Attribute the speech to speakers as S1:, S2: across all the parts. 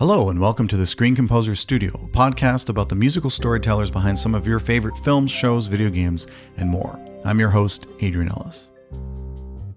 S1: Hello and welcome to the Screen Composer Studio, a podcast about the musical storytellers behind some of your favorite films, shows, video games, and more. I'm your host, Adrian Ellis.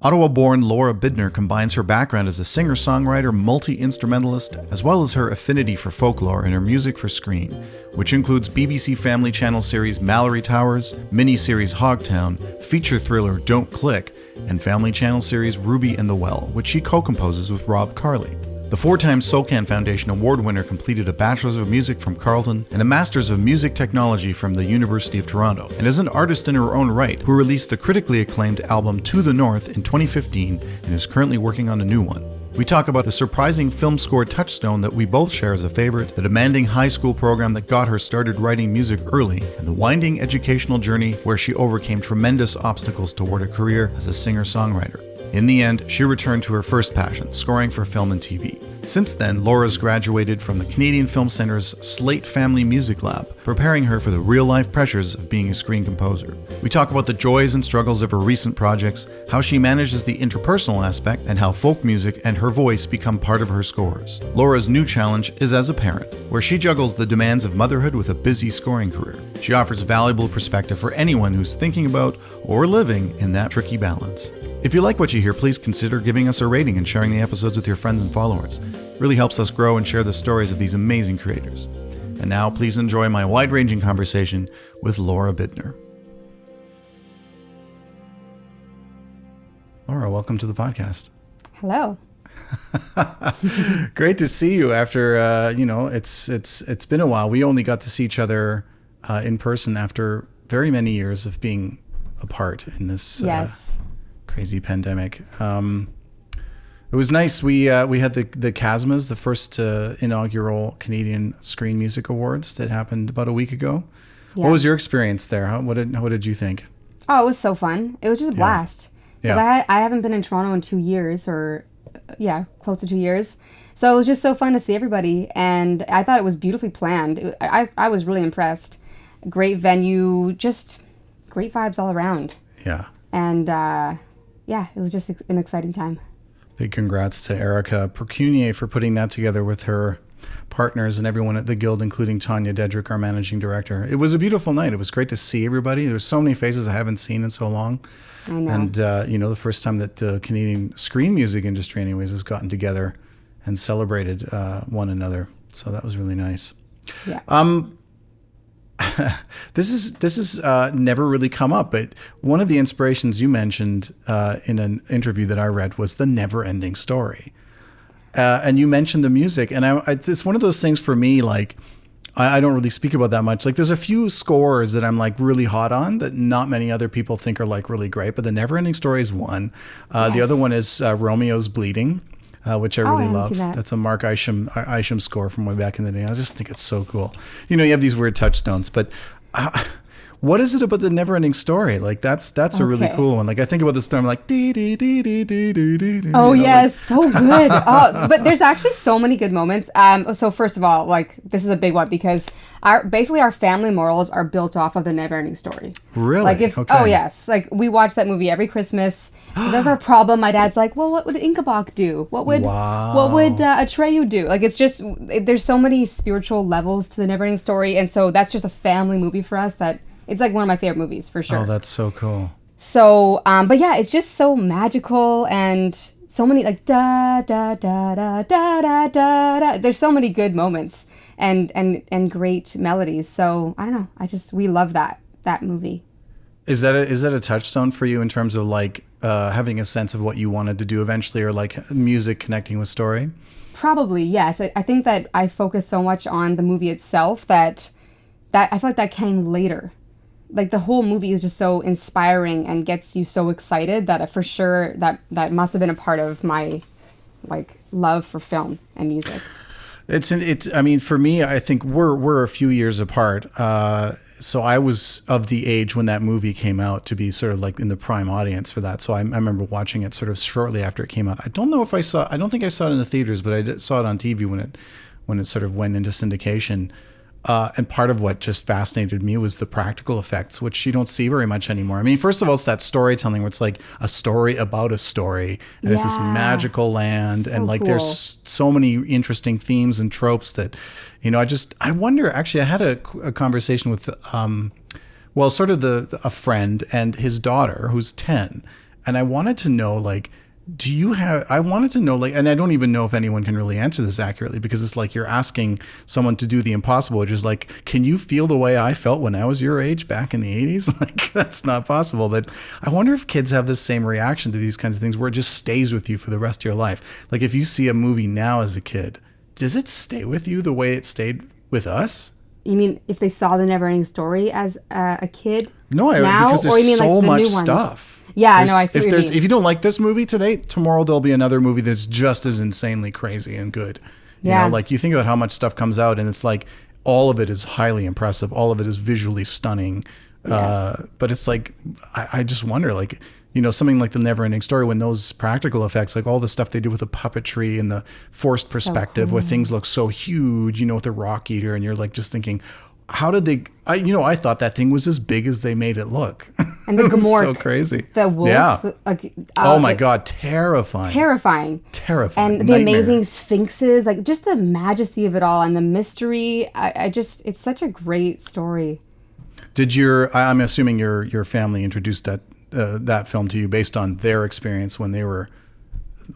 S1: Ottawa-born Lora Bidner combines her background as a singer-songwriter, multi-instrumentalist, as well as her affinity for folklore and her music for screen, which includes BBC Family Channel series Malory Towers, miniseries Hogtown, feature thriller Don't Click, and Family Channel series Ruby and the Well, which she co-composes with Rob Carli. The four-time SOCAN Foundation award winner completed a Bachelors of Music from Carlton and a Masters of Music Technology from the University of Toronto, and is an artist in her own right who released the critically acclaimed album To the North in 2015 and is currently working on a new one. We talk about the surprising film score Touchstone that we both share as a favorite, the demanding high school program that got her started writing music early, and the winding educational journey where she overcame tremendous obstacles toward a career as a singer-songwriter. In the end, she returned to her first passion, scoring for film and TV. Since then, Lora's graduated from the Canadian Film Centre's Slate Family Music Lab, preparing her for the real-life pressures of being a screen composer. We talk about the joys and struggles of her recent projects, how she manages the interpersonal aspect, and how folk music and her voice become part of her scores. Lora's new challenge is as a parent, where she juggles the demands of motherhood with a busy scoring career. She offers valuable perspective for anyone who's thinking about or living in that tricky balance. If you like what you hear, please consider giving us a rating and sharing the episodes with your friends and followers. It really helps us grow and share the stories of these amazing creators. And now, please enjoy my wide-ranging conversation with Lora Bidner. Lora, welcome to the podcast.
S2: Hello.
S1: Great to see you after, it's been a while. We only got to see each other in person after very many years of being apart in this crazy pandemic. It was nice. We had the CASMAs, the first inaugural Canadian Screen Music Awards that happened about a week ago. Yeah. What was your experience there? What did you think?
S2: Oh, it was so fun. It was just a blast. Because I haven't been in Toronto in 2 years, close to 2 years. So it was just so fun to see everybody, and I thought it was beautifully planned. I was really impressed. Great venue, just great vibes all around.
S1: Yeah.
S2: And it was just an exciting time.
S1: Big congrats to Erica Percunier for putting that together with her partners and everyone at the Guild, including Tanya Dedrick, our managing director. It was a beautiful night. It was great to see everybody. There were so many faces I haven't seen in so long.
S2: I know.
S1: And, the first time that the Canadian screen music industry anyways has gotten together and celebrated one another. So that was really nice.
S2: Yeah.
S1: This is never really come up, but one of the inspirations you mentioned in an interview that I read was the never-ending story. And you mentioned the music, and it's one of those things for me, like, I don't really speak about that much. Like, there's a few scores that I'm like really hot on that not many other people think are like really great, but the never-ending story is one. The other one is Romeo's Bleeding. Which I really love. That's a Mark Isham score from way back in the day. I just think it's so cool. You have these weird touchstones, but what is it about the never-ending story? Like that's a really cool one. Like I think about the story, I'm like dee dee dee dee dee dee dee.
S2: Oh yes, so good. But there's actually so many good moments. So first of all, like this is a big one because our family morals are built off of the never-ending story.
S1: Really?
S2: Like oh yes, like we watch that movie every Christmas. If there's ever a problem, my dad's like, well, what would Inkabok do? What would Atreyu do? Like, it's just, there's so many spiritual levels to the Neverending Story, and so that's just a family movie for us that, it's like one of my favorite movies, for sure.
S1: Oh, that's so cool.
S2: So, but yeah, it's just so magical, and so many, like, da, da, da, da, da, da, da, da. There's so many good moments, and great melodies, so, I don't know, we love that movie.
S1: Is that a touchstone for you in terms of like having a sense of what you wanted to do eventually, or like music connecting with story?
S2: Probably, yes. I think that I focus so much on the movie itself that I feel like that came later. Like the whole movie is just so inspiring and gets you so excited that for sure that must have been a part of my like love for film and music.
S1: I mean, for me, I think we're a few years apart. So I was of the age when that movie came out to be sort of like in the prime audience for that. So I remember watching it sort of shortly after it came out. I don't think I saw it in the theaters, but I saw it on TV when it sort of went into syndication. And part of what just fascinated me was the practical effects, which you don't see very much anymore. I mean, first of all, it's that storytelling where it's like a story about a story, and it's this magical land, and like there's so many interesting themes and tropes that, I wonder. Actually, I had a conversation with, sort of a friend and his daughter who's 10, and I wanted to know like. I wanted to know, like, and I don't even know if anyone can really answer this accurately, because it's like you're asking someone to do the impossible, which is like, can you feel the way I felt when I was your age back in the 80s? Like, that's not possible. But I wonder if kids have the same reaction to these kinds of things where it just stays with you for the rest of your life. Like, if you see a movie now as a kid, does it stay with you the way it stayed with us?
S2: You mean if they saw The Neverending Story as a kid?
S1: No, because there's so much stuff.
S2: Yeah, I know. I see what you mean.
S1: If you don't like this movie today, tomorrow there'll be another movie that's just as insanely crazy and good. You know, like you think about how much stuff comes out, and it's like all of it is highly impressive. All of it is visually stunning. But it's like, I just wonder, like, something like The Neverending Story, when those practical effects, like all the stuff they do with the puppetry and the forced perspective, where things look so huge, with the rock eater, and you're like just thinking, how did they? I thought that thing was as big as they made it look.
S2: And the Gamork,
S1: so crazy.
S2: The wolf.
S1: Yeah. Oh my God, terrifying.
S2: Terrifying.
S1: And
S2: the amazing sphinxes, like just the majesty of it all and the mystery. It's such a great story.
S1: I'm assuming your family introduced that film to you based on their experience when they were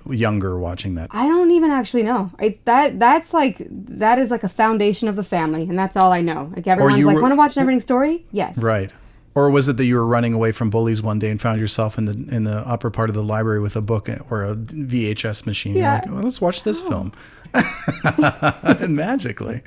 S1: younger watching that?
S2: I don't even actually know. That is like a foundation of the family, and that's all I know. Like everyone's like, want to watch Neverending Story? Yes.
S1: Right. Or was it that you were running away from bullies one day and found yourself in the upper part of the library with a book or a VHS machine?
S2: Yeah.
S1: You're like, well, let's watch this film. And magically.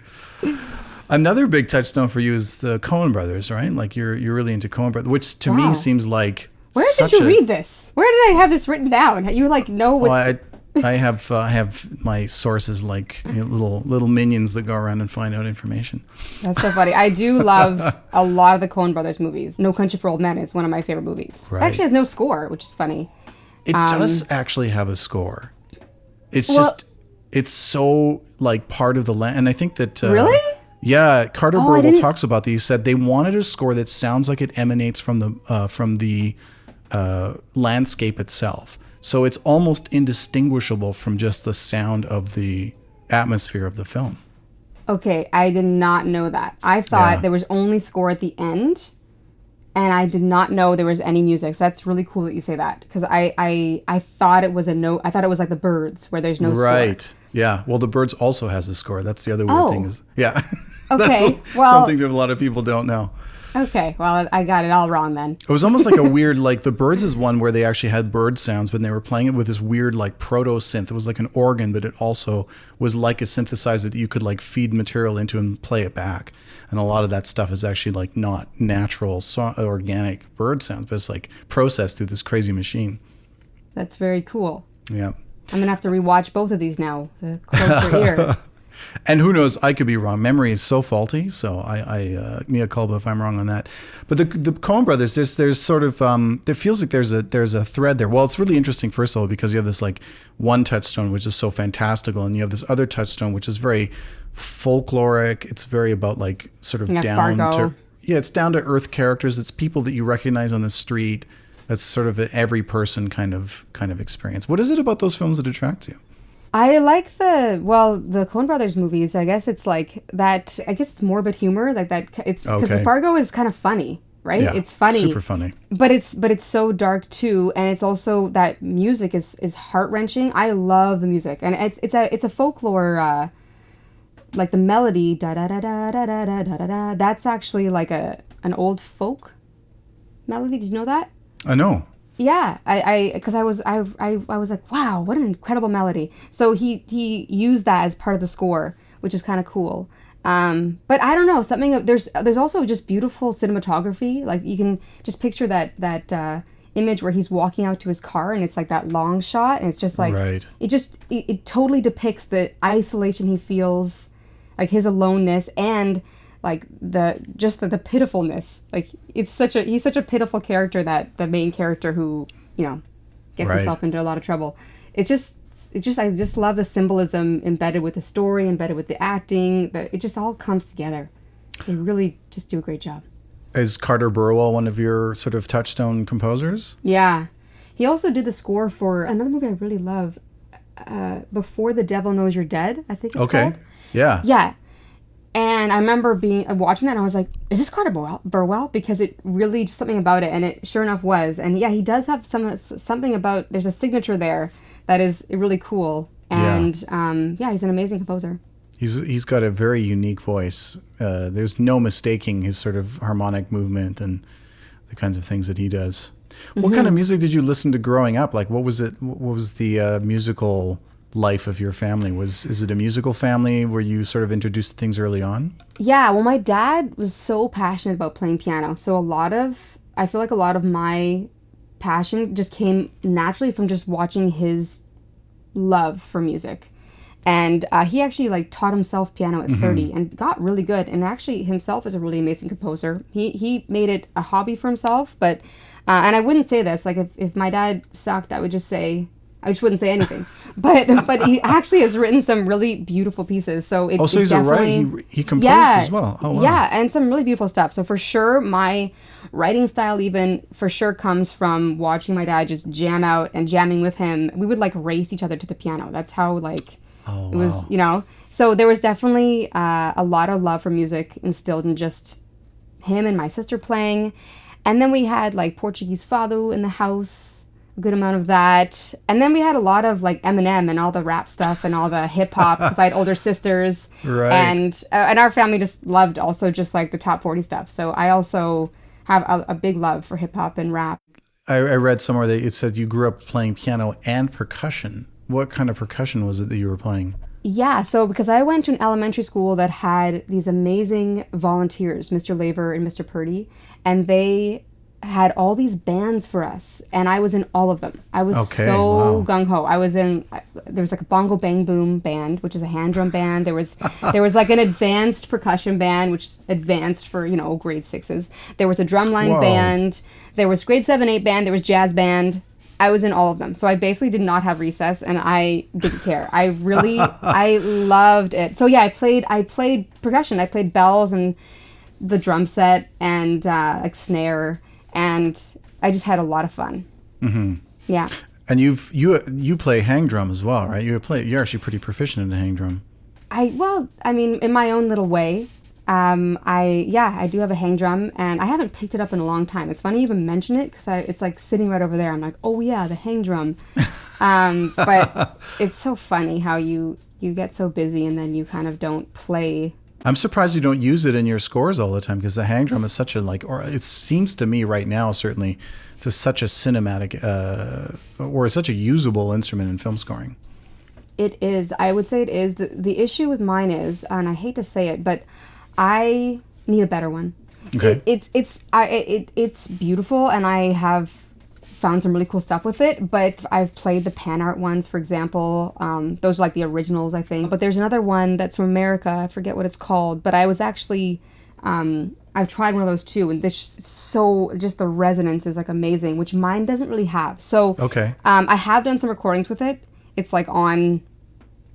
S1: Another big touchstone for you is the Coen brothers, right? Like you're really into Coen brothers, which to me seems like
S2: Where did you read this? Where did I have this written down? You know what's...
S1: Well, I have my sources, like little minions that go around and find out information.
S2: That's so funny. I do love a lot of the Coen brothers movies. No Country for Old Men is one of my favorite movies. Right. It actually has no score, which is funny.
S1: It does actually have a score. It's so like part of the land, and I think that
S2: really.
S1: Yeah, Carter Burwell talks about these. He said they wanted a score that sounds like it emanates from the landscape itself. So it's almost indistinguishable from just the sound of the atmosphere of the film.
S2: Okay, I did not know that. I thought there was only score at the end, and I did not know there was any music. So that's really cool that you say that, because I thought it was I thought it was like the Birds, where there's no score. Right.
S1: Yeah. Well, the Birds also has a score. That's the other weird thing is, yeah.
S2: Okay.
S1: That's something that a lot of people don't know.
S2: Okay, well, I got it all wrong then.
S1: It was almost like a weird, like the Birds is one where they actually had bird sounds, but they were playing it with this weird like proto-synth. It was like an organ, but it also was like a synthesizer that you could like feed material into and play it back. And a lot of that stuff is actually like not natural, organic bird sounds, but it's like processed through this crazy machine.
S2: That's very cool.
S1: Yeah.
S2: I'm going to have to rewatch both of these now, the closer ear.
S1: And who knows, I could be wrong. Memory is so faulty, so I mea culpa if I'm wrong on that. But the Coen brothers, there's sort of it feels like there's a thread there. Well, it's really interesting, first of all, because you have this like one touchstone which is so fantastical, and you have this other touchstone which is very folkloric. It's very about like sort of it's down to earth characters. It's people that you recognize on the street. That's sort of an every person kind of experience. What is it about those films that attracts you?
S2: I like the Coen Brothers movies. I guess it's like that. I guess it's morbid humor, like that. It's because Fargo is kind of funny, right?
S1: Yeah,
S2: it's funny,
S1: super funny.
S2: But it's so dark too, and it's also that music is heart wrenching. I love the music, and it's a folklore, like the melody da da da da da da da da da. That's actually like an old folk melody. Did you know that?
S1: I know.
S2: Yeah, because I was like, wow, what an incredible melody. So he used that as part of the score, which is kind of cool. But I don't know, there's also just beautiful cinematography. Like you can just picture that image where he's walking out to his car, and it's like that long shot, and it's just like it totally depicts the isolation he feels, like his aloneness, and like the pitifulness. Like he's such a pitiful character, that the main character who gets himself into a lot of trouble. I just love the symbolism embedded with the story, embedded with the acting. It just all comes together. They really just do a great job.
S1: Is Carter Burwell one of your sort of touchstone composers?
S2: Yeah. He also did the score for another movie I really love, Before the Devil Knows You're Dead, I think it's called.
S1: Yeah.
S2: Yeah. And I remember watching that and I was like, is this Carter Burwell? Because it really, just something about it, and it sure enough was. And yeah, he does have something about, there's a signature there that is really cool. And he's an amazing composer.
S1: He's got a very unique voice. There's no mistaking his sort of harmonic movement and the kinds of things that he does. What kind of music did you listen to growing up? Like, what was it? What was the musical life of your family? Is it a musical family? Were you sort of introduced to things early on?
S2: Yeah, well, my dad was so passionate about playing piano. So I feel like a lot of my passion just came naturally from just watching his love for music. And he actually like taught himself piano at 30 and got really good. And actually himself is a really amazing composer. He made it a hobby for himself. But and I wouldn't say this, like if my dad sucked, I just wouldn't say anything. but he actually has written some really beautiful pieces. So
S1: he's a writer. He composed as well. Oh wow.
S2: Yeah, and some really beautiful stuff. So for sure, my writing style even for sure comes from watching my dad just jam out and jamming with him. We would like race each other to the piano. That's how like.
S1: Oh, wow.
S2: It was, so there was definitely a lot of love for music instilled in just him and my sister playing. And then we had like Portuguese fado in the house, a good amount of that. And then we had a lot of like Eminem and all the rap stuff and all the hip hop because I had older sisters.
S1: Right.
S2: And our family just loved also just like the top 40 stuff. So I also have a big love for hip hop and rap.
S1: I read somewhere that it said you grew up playing piano and percussion. What kind of percussion was it that you were playing?
S2: Yeah, so because I went to an elementary school that had these amazing volunteers, Mr. Laver and Mr. Purdy, and they had all these bands for us, and I was in all of them. I was so gung-ho. There was like a bongo bang boom band, which is a hand drum band. There was like an advanced percussion band, which is advanced for, grade 6s. There was a drumline band. There was grade 7, 8 band. There was jazz band. I was in all of them. So I basically did not have recess and I didn't care. I loved it. So yeah, I played percussion. I played bells and the drum set and like snare, and I just had a lot of fun. Mm-hmm. Yeah.
S1: And you play hang drum as well, right? You're actually pretty proficient in the hang drum.
S2: In my own little way. I do have a hang drum, and I haven't picked it up in a long time. It's funny you even mention it because it's like sitting right over there. I'm like, oh yeah, the hang drum. But it's so funny how you get so busy and then you kind of don't play.
S1: I'm surprised you don't use it in your scores all the time because the hang drum is such a or it seems to me right now certainly to such a cinematic or such a usable instrument in film scoring.
S2: It is. I would say it is. The issue with mine is, and I hate to say it, but I need a better one.
S1: Okay.
S2: It's beautiful, and I have found some really cool stuff with it, but I've played the pan art ones, for example. Those are like the originals, I think. But there's another one that's from America. I forget what it's called, but I was actually I've tried one of those too, and just the resonance is like amazing, which mine doesn't really have. So
S1: okay.
S2: I have done some recordings with it. It's like on,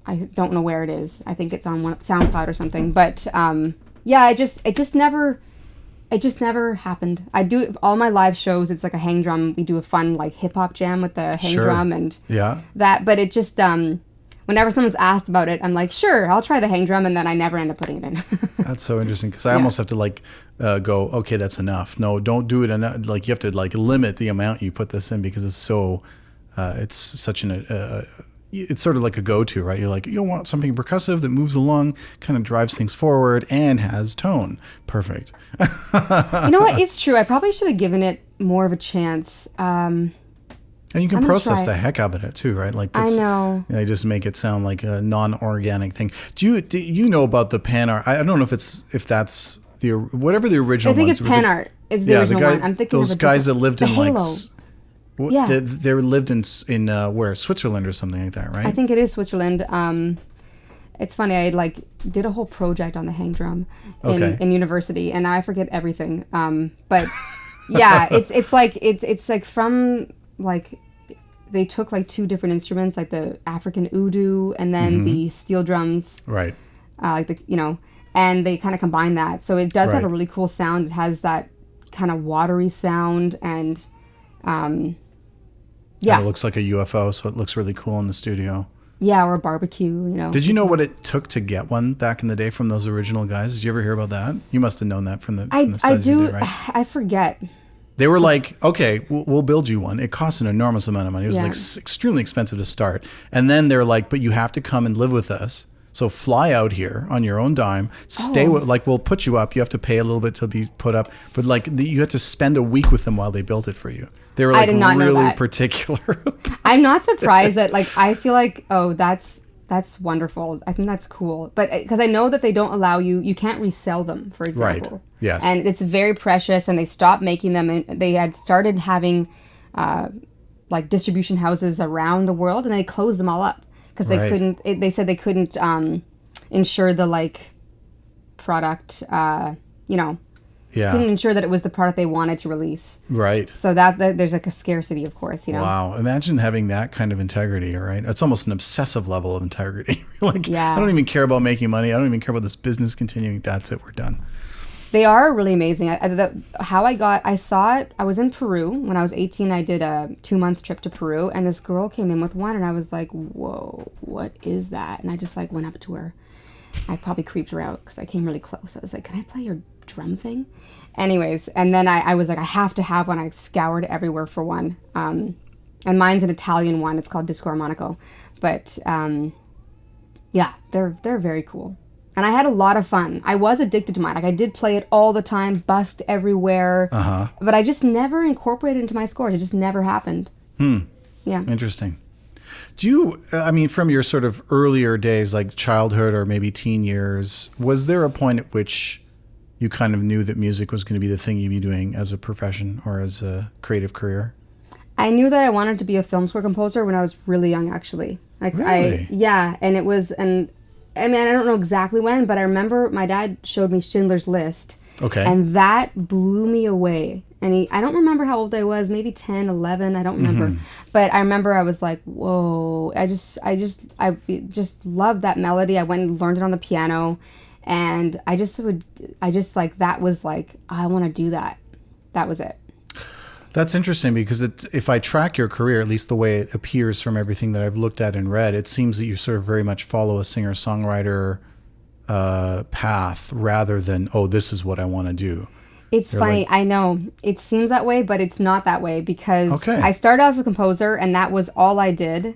S2: I don't know where it is. I think it's on SoundCloud or something. But it just never happened. I do it, all my live shows. It's like a hang drum. We do a fun like hip hop jam with the hang drum and that. But it just whenever someone's asked about it, I'm like, sure, I'll try the hang drum, and then I never end up putting it in.
S1: That's so interesting because I almost have to go, okay, that's enough. No, don't do it enough. Like you have to limit the amount you put this in because it's so. It's such it's sort of like a go-to, right? You're like, you want something percussive that moves along, kind of drives things forward, and has tone. Perfect.
S2: You know what? It's true. I probably should have given it more of a chance.
S1: And you can process the heck out of it too, right? Like
S2: I know.
S1: You just make it sound like a non-organic thing. Do you know about the pan art? I don't know if that's whatever the original.
S2: I think it's pan art. It's the original one. I'm thinking
S1: those
S2: of
S1: guys that lived in
S2: Halo.
S1: They lived in where, Switzerland or something like that, right?
S2: I think it is Switzerland. It's funny. I did a whole project on the hang drum in university, and I forget everything. But yeah, it's like from like they took like two different instruments, like the African oudou and then the steel drums,
S1: right?
S2: and they kind of combine that. So it does have a
S1: Right.
S2: really cool sound. It has that kind of watery sound, and
S1: And
S2: yeah,
S1: it looks like a UFO, so it looks really cool in the studio.
S2: yeah, or a barbecue, you know.
S1: Did you know what it took to get one back in the day from those original guys? Did you ever hear about that? You must have known that from the
S2: I
S1: studies you
S2: do.
S1: did, right?
S2: I forget.
S1: They were like, okay, we'll build you one. It costs an enormous amount of money. It was
S2: Yeah.
S1: like extremely expensive to start. And then they're like, but you have to come and live with us. So fly out here on your own dime. Stay like we'll put you up. You have to pay a little bit to be put up, but like you had to spend a week with them while they built it for you. They were
S2: I
S1: like
S2: did not know
S1: really
S2: that.
S1: particular.
S2: I'm not surprised that, like, I feel like, oh, that's wonderful. I think that's cool. But because I know that they don't allow you can't resell them, for example.
S1: Right. Yes.
S2: And it's very precious, and they stopped making them. And they had started having like distribution houses around the world, and they closed them all up because they
S1: Right.
S2: couldn't. They said they couldn't ensure the like product. You know, couldn't
S1: Yeah.
S2: ensure that it was the product they wanted to release.
S1: Right.
S2: So that there's like a scarcity, of course. You know.
S1: Wow. Imagine having that kind of integrity, all right? It's almost an obsessive level of integrity. Like,
S2: Yeah.
S1: I don't even care about making money. I don't even care about this business continuing. That's it. We're done.
S2: They are really amazing. I saw it. I was in Peru when I was 18. I did a 2-month trip to Peru, and this girl came in with one, and I was like, "Whoa, what is that?" And I just like went up to her. I probably creeped her out because I came really close. I was like, "Can I play your drum thing?" Anyways, and then I was like, "I have to have one." I scoured everywhere for one. And mine's an Italian one. It's called Disco Armonico, but yeah, they're very cool. And I had a lot of fun. I was addicted to mine. Like, I did play it all the time, bust everywhere. But I just never incorporated it into my scores. It just never happened. Yeah.
S1: Interesting. Do you, I mean, from your sort of earlier days, like childhood or maybe teen years, was there a point at which you kind of knew that music was going to be the thing you'd be doing as a profession or as a creative career?
S2: I knew that I wanted to be a film score composer when I was really young, actually. Like,
S1: Really?
S2: yeah, and it was, and I mean, I don't know exactly when, but I remember my dad showed me Schindler's List.
S1: Okay.
S2: And that blew me away. And I don't remember how old I was, maybe 10, 11, I don't remember. But I remember I was like, whoa, I just loved that melody. I went and learned it on the piano. And I just like, that was like, I want to do that. That was it.
S1: That's interesting because if I track your career, at least the way it appears from everything that I've looked at and read, it seems that you sort of very much follow a singer-songwriter path rather than, oh, this is what I want to do.
S2: It's funny.
S1: like-
S2: I know it seems that way, but it's not that way because
S1: Okay.
S2: I started out as a composer and that was all I did.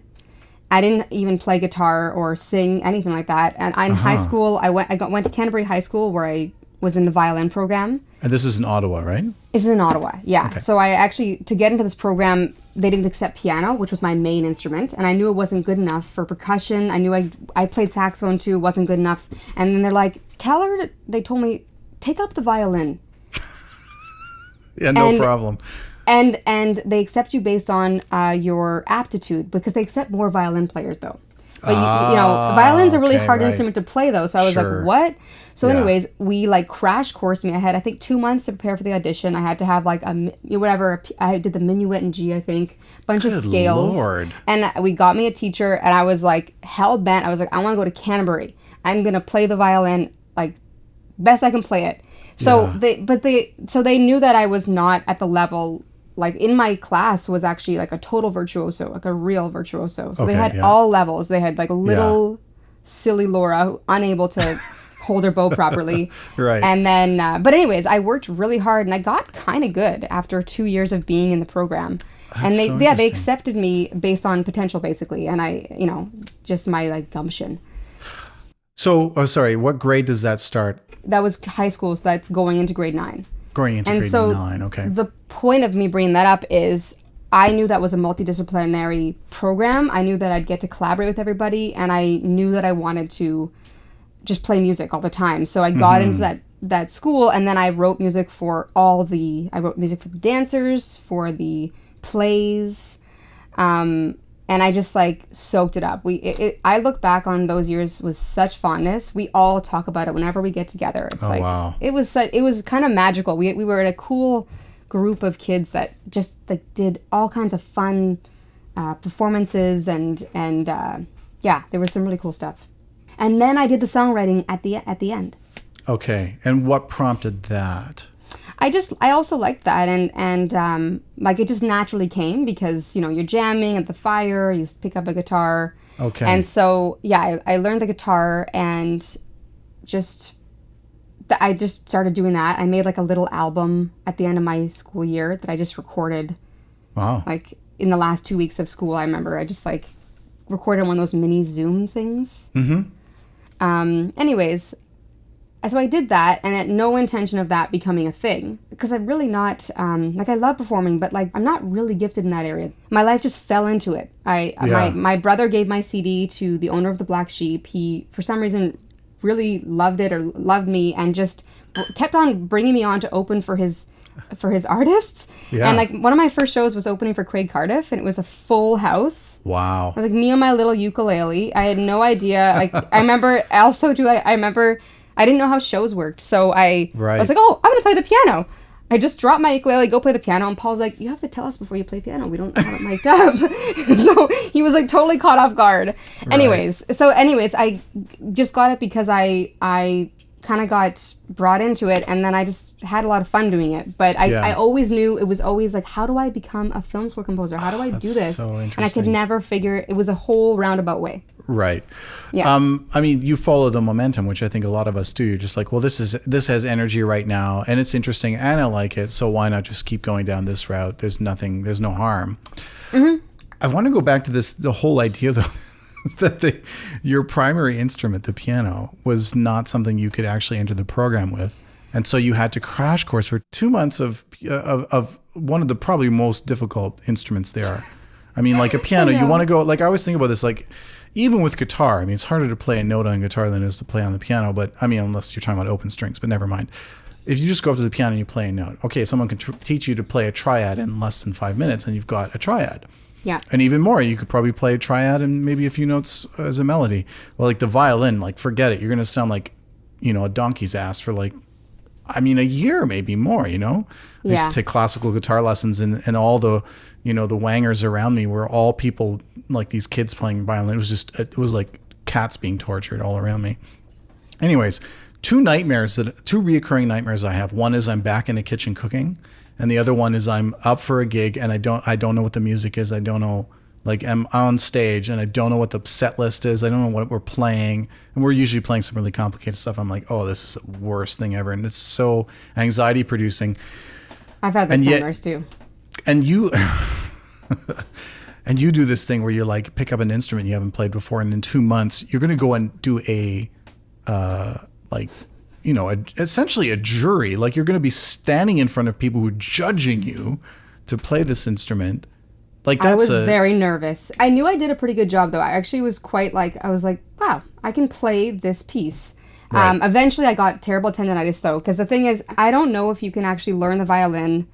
S2: I didn't even play guitar or sing anything like that. And in high school, I went to Canterbury High School where I was in the violin program.
S1: And this is in Ottawa, right?
S2: This is in Ottawa, yeah.
S1: Okay.
S2: So I actually, to get into this program, they didn't accept piano, which was my main instrument, and I knew it wasn't good enough for percussion. I knew I played saxophone too, wasn't good enough. And then they're like, they told me, take up the violin.
S1: Yeah, no
S2: And-
S1: problem.
S2: And they accept you based on your aptitude, because they accept more violin players though. But you know, violin's a really
S1: okay,
S2: hard
S1: right.
S2: instrument to play though. So I was
S1: Sure.
S2: like, what? So
S1: Yeah.
S2: anyways, we like crash coursed me. I had, I think, 2 months to prepare for the audition. I had to have like I did the minuet in G, I think, bunch of
S1: Good
S2: scales.
S1: Lord.
S2: And we got me a teacher, and I was like hell bent. I was like, I want to go to Canterbury. I'm gonna play the violin like best I can play it. So
S1: Yeah.
S2: they knew that I was not at the level. Like, in my class was actually like a total virtuoso, like a real virtuoso. So they
S1: Okay,
S2: had
S1: yeah.
S2: all levels. They had like little silly Laura, unable to hold her bow properly.
S1: Right.
S2: And then, but anyways, I worked really hard and I got kind of good after 2 years of being in the program. And they
S1: so
S2: they
S1: interesting.
S2: accepted me based on potential, basically. And I, you know, just my like gumption.
S1: So, sorry, what grade does that start?
S2: That was high school, so that's going into grade 9.
S1: Going into
S2: And
S1: grade
S2: so
S1: 9, okay.
S2: the point of me bringing that up is I knew that was a multidisciplinary program. I knew that I'd get to collaborate with everybody, and I knew that I wanted to just play music all the time. So I got into that school, and then I wrote music for I wrote music for the dancers, for the plays, and I just like soaked it up. I look back on those years with such fondness. We all talk about it whenever we get together. It's
S1: wow.
S2: it was kind of magical. We were at a cool group of kids that just like did all kinds of fun performances and yeah, there was some really cool stuff. And then I did the songwriting at the end.
S1: Okay. And what prompted that?
S2: I also liked that, and like it just naturally came because, you know, you're jamming at the fire, you pick up a guitar.
S1: Okay.
S2: And so, yeah, I learned the guitar and I just started doing that. I made like a little album at the end of my school year that I just recorded.
S1: Wow.
S2: Like in the last 2 weeks of school, I remember I just like recorded one of those mini Zoom things. Anyways, so I did that, and had no intention of that becoming a thing, because I'm really not, like I love performing, but like I'm not really gifted in that area. My life just fell into it. My brother gave my CD to the owner of the Black Sheep. He, for some reason, really loved it or loved me, and just kept on bringing me on to open for his artists. Yeah. And like one of my first shows was opening for Craig Cardiff, and it was a full house.
S1: Wow.
S2: It was like me and my little ukulele. I had no idea. Like I remember also too, I remember I didn't know how shows worked. So I was like, oh, I'm going to play the piano. I just dropped my ukulele, go play the piano. And Paul's like, you have to tell us before you play piano. We don't have it mic'd up. So he was like totally caught off guard. Right. Anyways, I just got it because I kind of got brought into it, and then I just had a lot of fun doing it. But I always knew, it was always like, how do I become a film score composer? How do I do this?
S1: So interesting.
S2: And I could never figure, it was a whole roundabout way.
S1: Right.
S2: Yeah.
S1: I mean, you follow the momentum, which I think a lot of us do. You're just like, well, this has energy right now, and it's interesting, and I like it, so why not just keep going down this route? There's no harm. Mm-hmm. I want to go back to the whole idea, though, that your primary instrument, the piano, was not something you could actually enter the program with, and so you had to crash course for 2 months of one of the probably most difficult instruments there. I mean, like a piano, you want to go, like I always think about this, like even with guitar, I mean, it's harder to play a note on guitar than it is to play on the piano, but I mean, unless you're talking about open strings, but never mind. If you just go up to the piano and you play a note, okay, someone can teach you to play a triad in less than 5 minutes, and you've got a triad.
S2: Yeah.
S1: And even more, you could probably play a triad and maybe a few notes as a melody. Well, like the violin, like forget it. You're going to sound like, you know, a donkey's ass for like, I mean, a year, maybe more, you know? I used to take classical guitar lessons, and all the, you know, the wangers around me were all people like these kids playing violin. It was like cats being tortured all around me. Anyways, two reoccurring nightmares I have. One is I'm back in the kitchen cooking, and the other one is I'm up for a gig and I don't know what the music is. I don't know, like I'm on stage and I don't know what the set list is. I don't know what we're playing, and we're usually playing some really complicated stuff. I'm like, oh, this is the worst thing ever, and it's so anxiety producing.
S2: I've had that nightmares too.
S1: And you and you do this thing where you like pick up an instrument you haven't played before, and in 2 months you're going to go and do essentially a jury. Like you're going to be standing in front of people who are judging you to play this instrument. Like
S2: I was very nervous. I knew I did a pretty good job, though. I actually was quite I was like, wow, I can play this piece. Right. Eventually I got terrible tendonitis, though, because the thing is, I don't know if you can actually learn the violin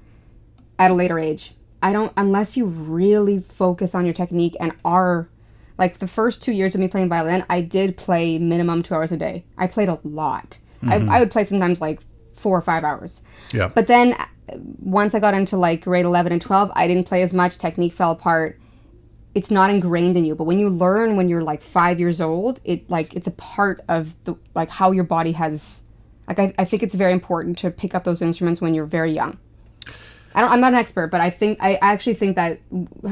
S2: at a later age. Unless you really focus on your technique and are, like the first 2 years of me playing violin, I did play minimum 2 hours a day. I played a lot. Mm-hmm. I would play sometimes like 4 or 5 hours. Yeah. But then once I got into like grade 11 and 12, I didn't play as much. Technique fell apart. It's not ingrained in you. But when you learn when you're like 5 years old, it's a part of the like how your body has. Like I think it's very important to pick up those instruments when you're very young. I'm not an expert, but I actually think that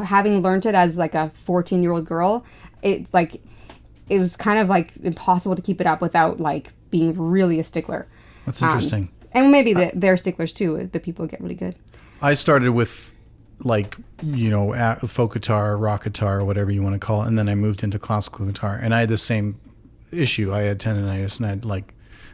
S2: having learned it as like a 14-year-old girl, it was kind of like impossible to keep it up without like being really a stickler.
S1: That's interesting.
S2: And maybe they're sticklers too. The people get really good.
S1: I started with like, you know, folk guitar, rock guitar, or whatever you want to call it, and then I moved into classical guitar, and I had the same issue. I had tendonitis, and I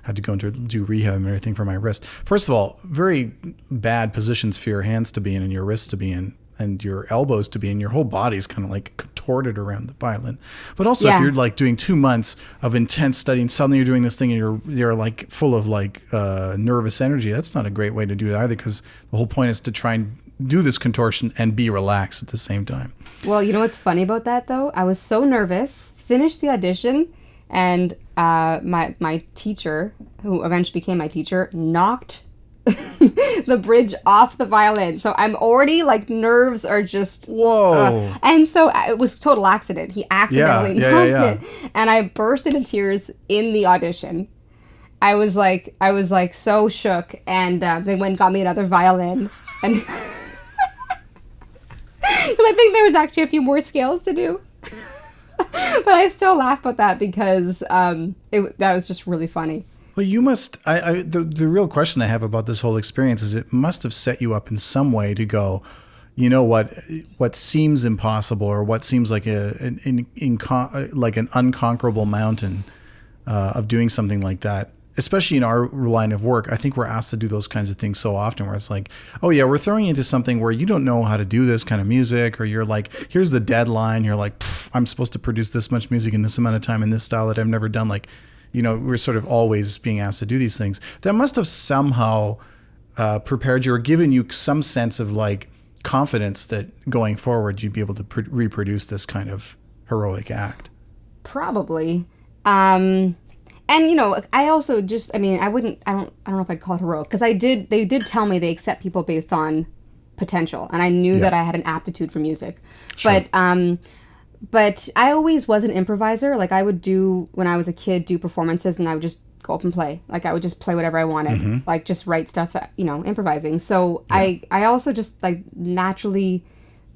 S1: had to go into do rehab and everything for my wrist. First of all, very bad positions for your hands to be in and your wrists to be in and your elbows to be in. Your whole body's kind of like contorted around the violin. But also if you're like doing 2 months of intense studying, suddenly you're doing this thing and you're like full of like nervous energy. That's not a great way to do it either, because the whole point is to try and do this contortion and be relaxed at the same time. Well,
S2: you know what's funny about that though? I was so nervous, finished the audition, and my teacher, who eventually became my teacher, knocked the bridge off the violin. So I'm already like nerves are just
S1: whoa.
S2: And so it was a total accident. He accidentally knocked it, and I burst into tears in the audition. I was like so shook, and they went and got me another violin, and because I think there was actually a few more scales to do. But I still laugh about that because that was just really funny.
S1: Well, you must. The real question I have about this whole experience is it must have set you up in some way to go, you know what seems impossible or what seems like an unconquerable mountain of doing something like that. Especially in our line of work, I think we're asked to do those kinds of things so often where it's like, oh yeah, we're throwing you into something where you don't know how to do this kind of music, or you're like, here's the deadline. You're like, I'm supposed to produce this much music in this amount of time in this style that I've never done. Like, you know, we're sort of always being asked to do these things. That must have somehow prepared you or given you some sense of like confidence that going forward, you'd be able to reproduce this kind of heroic act.
S2: Probably. And, you know, I also just, I mean, I don't know if I'd call it heroic, because they did tell me they accept people based on potential, and I knew that I had an aptitude for music. Sure. But I always was an improviser. Like, I would when I was a kid, do performances, and I would just go up and play. Like, I would just play whatever I wanted, like, just write stuff, you know, improvising. So I also just, like, naturally,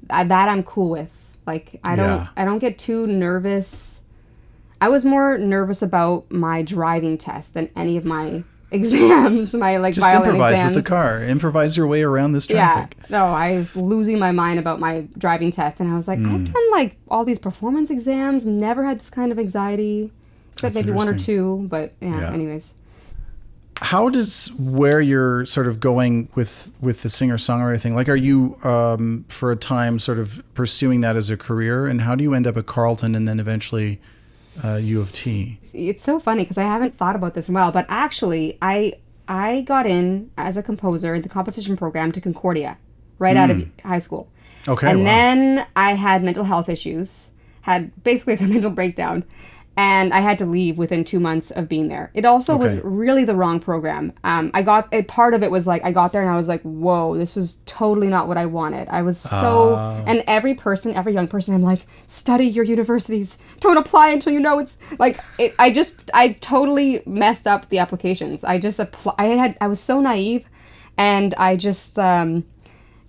S2: that I'm cool with. Like, I don't get too nervous. I was more nervous about my driving test than any of my exams, my like
S1: just
S2: violin
S1: improvise
S2: exams.
S1: with the car. Improvise your way around this traffic.
S2: Yeah. No, I was losing my mind about my driving test, and I was like, I've done like all these performance exams, never had this kind of anxiety, except maybe one or two. But yeah. Anyways.
S1: How does where you're sort of going with the singer-songwriter thing? Like, are you for a time sort of pursuing that as a career, and how do you end up at Carlton and then eventually U of T?
S2: It's so funny because I haven't thought about this in a while, but actually I got in as a composer in the composition program to Concordia right out of high school.
S1: Okay.
S2: And then I had mental health issues, had basically a mental breakdown, and I had to leave within 2 months of being there. It also was really the wrong program. Part of it was like, I got there and I was like, whoa, this was totally not what I wanted. I was so, and every young person, I'm like, study your universities. Don't apply until you know it's, like, I totally messed up the applications. I was so naive, and I just,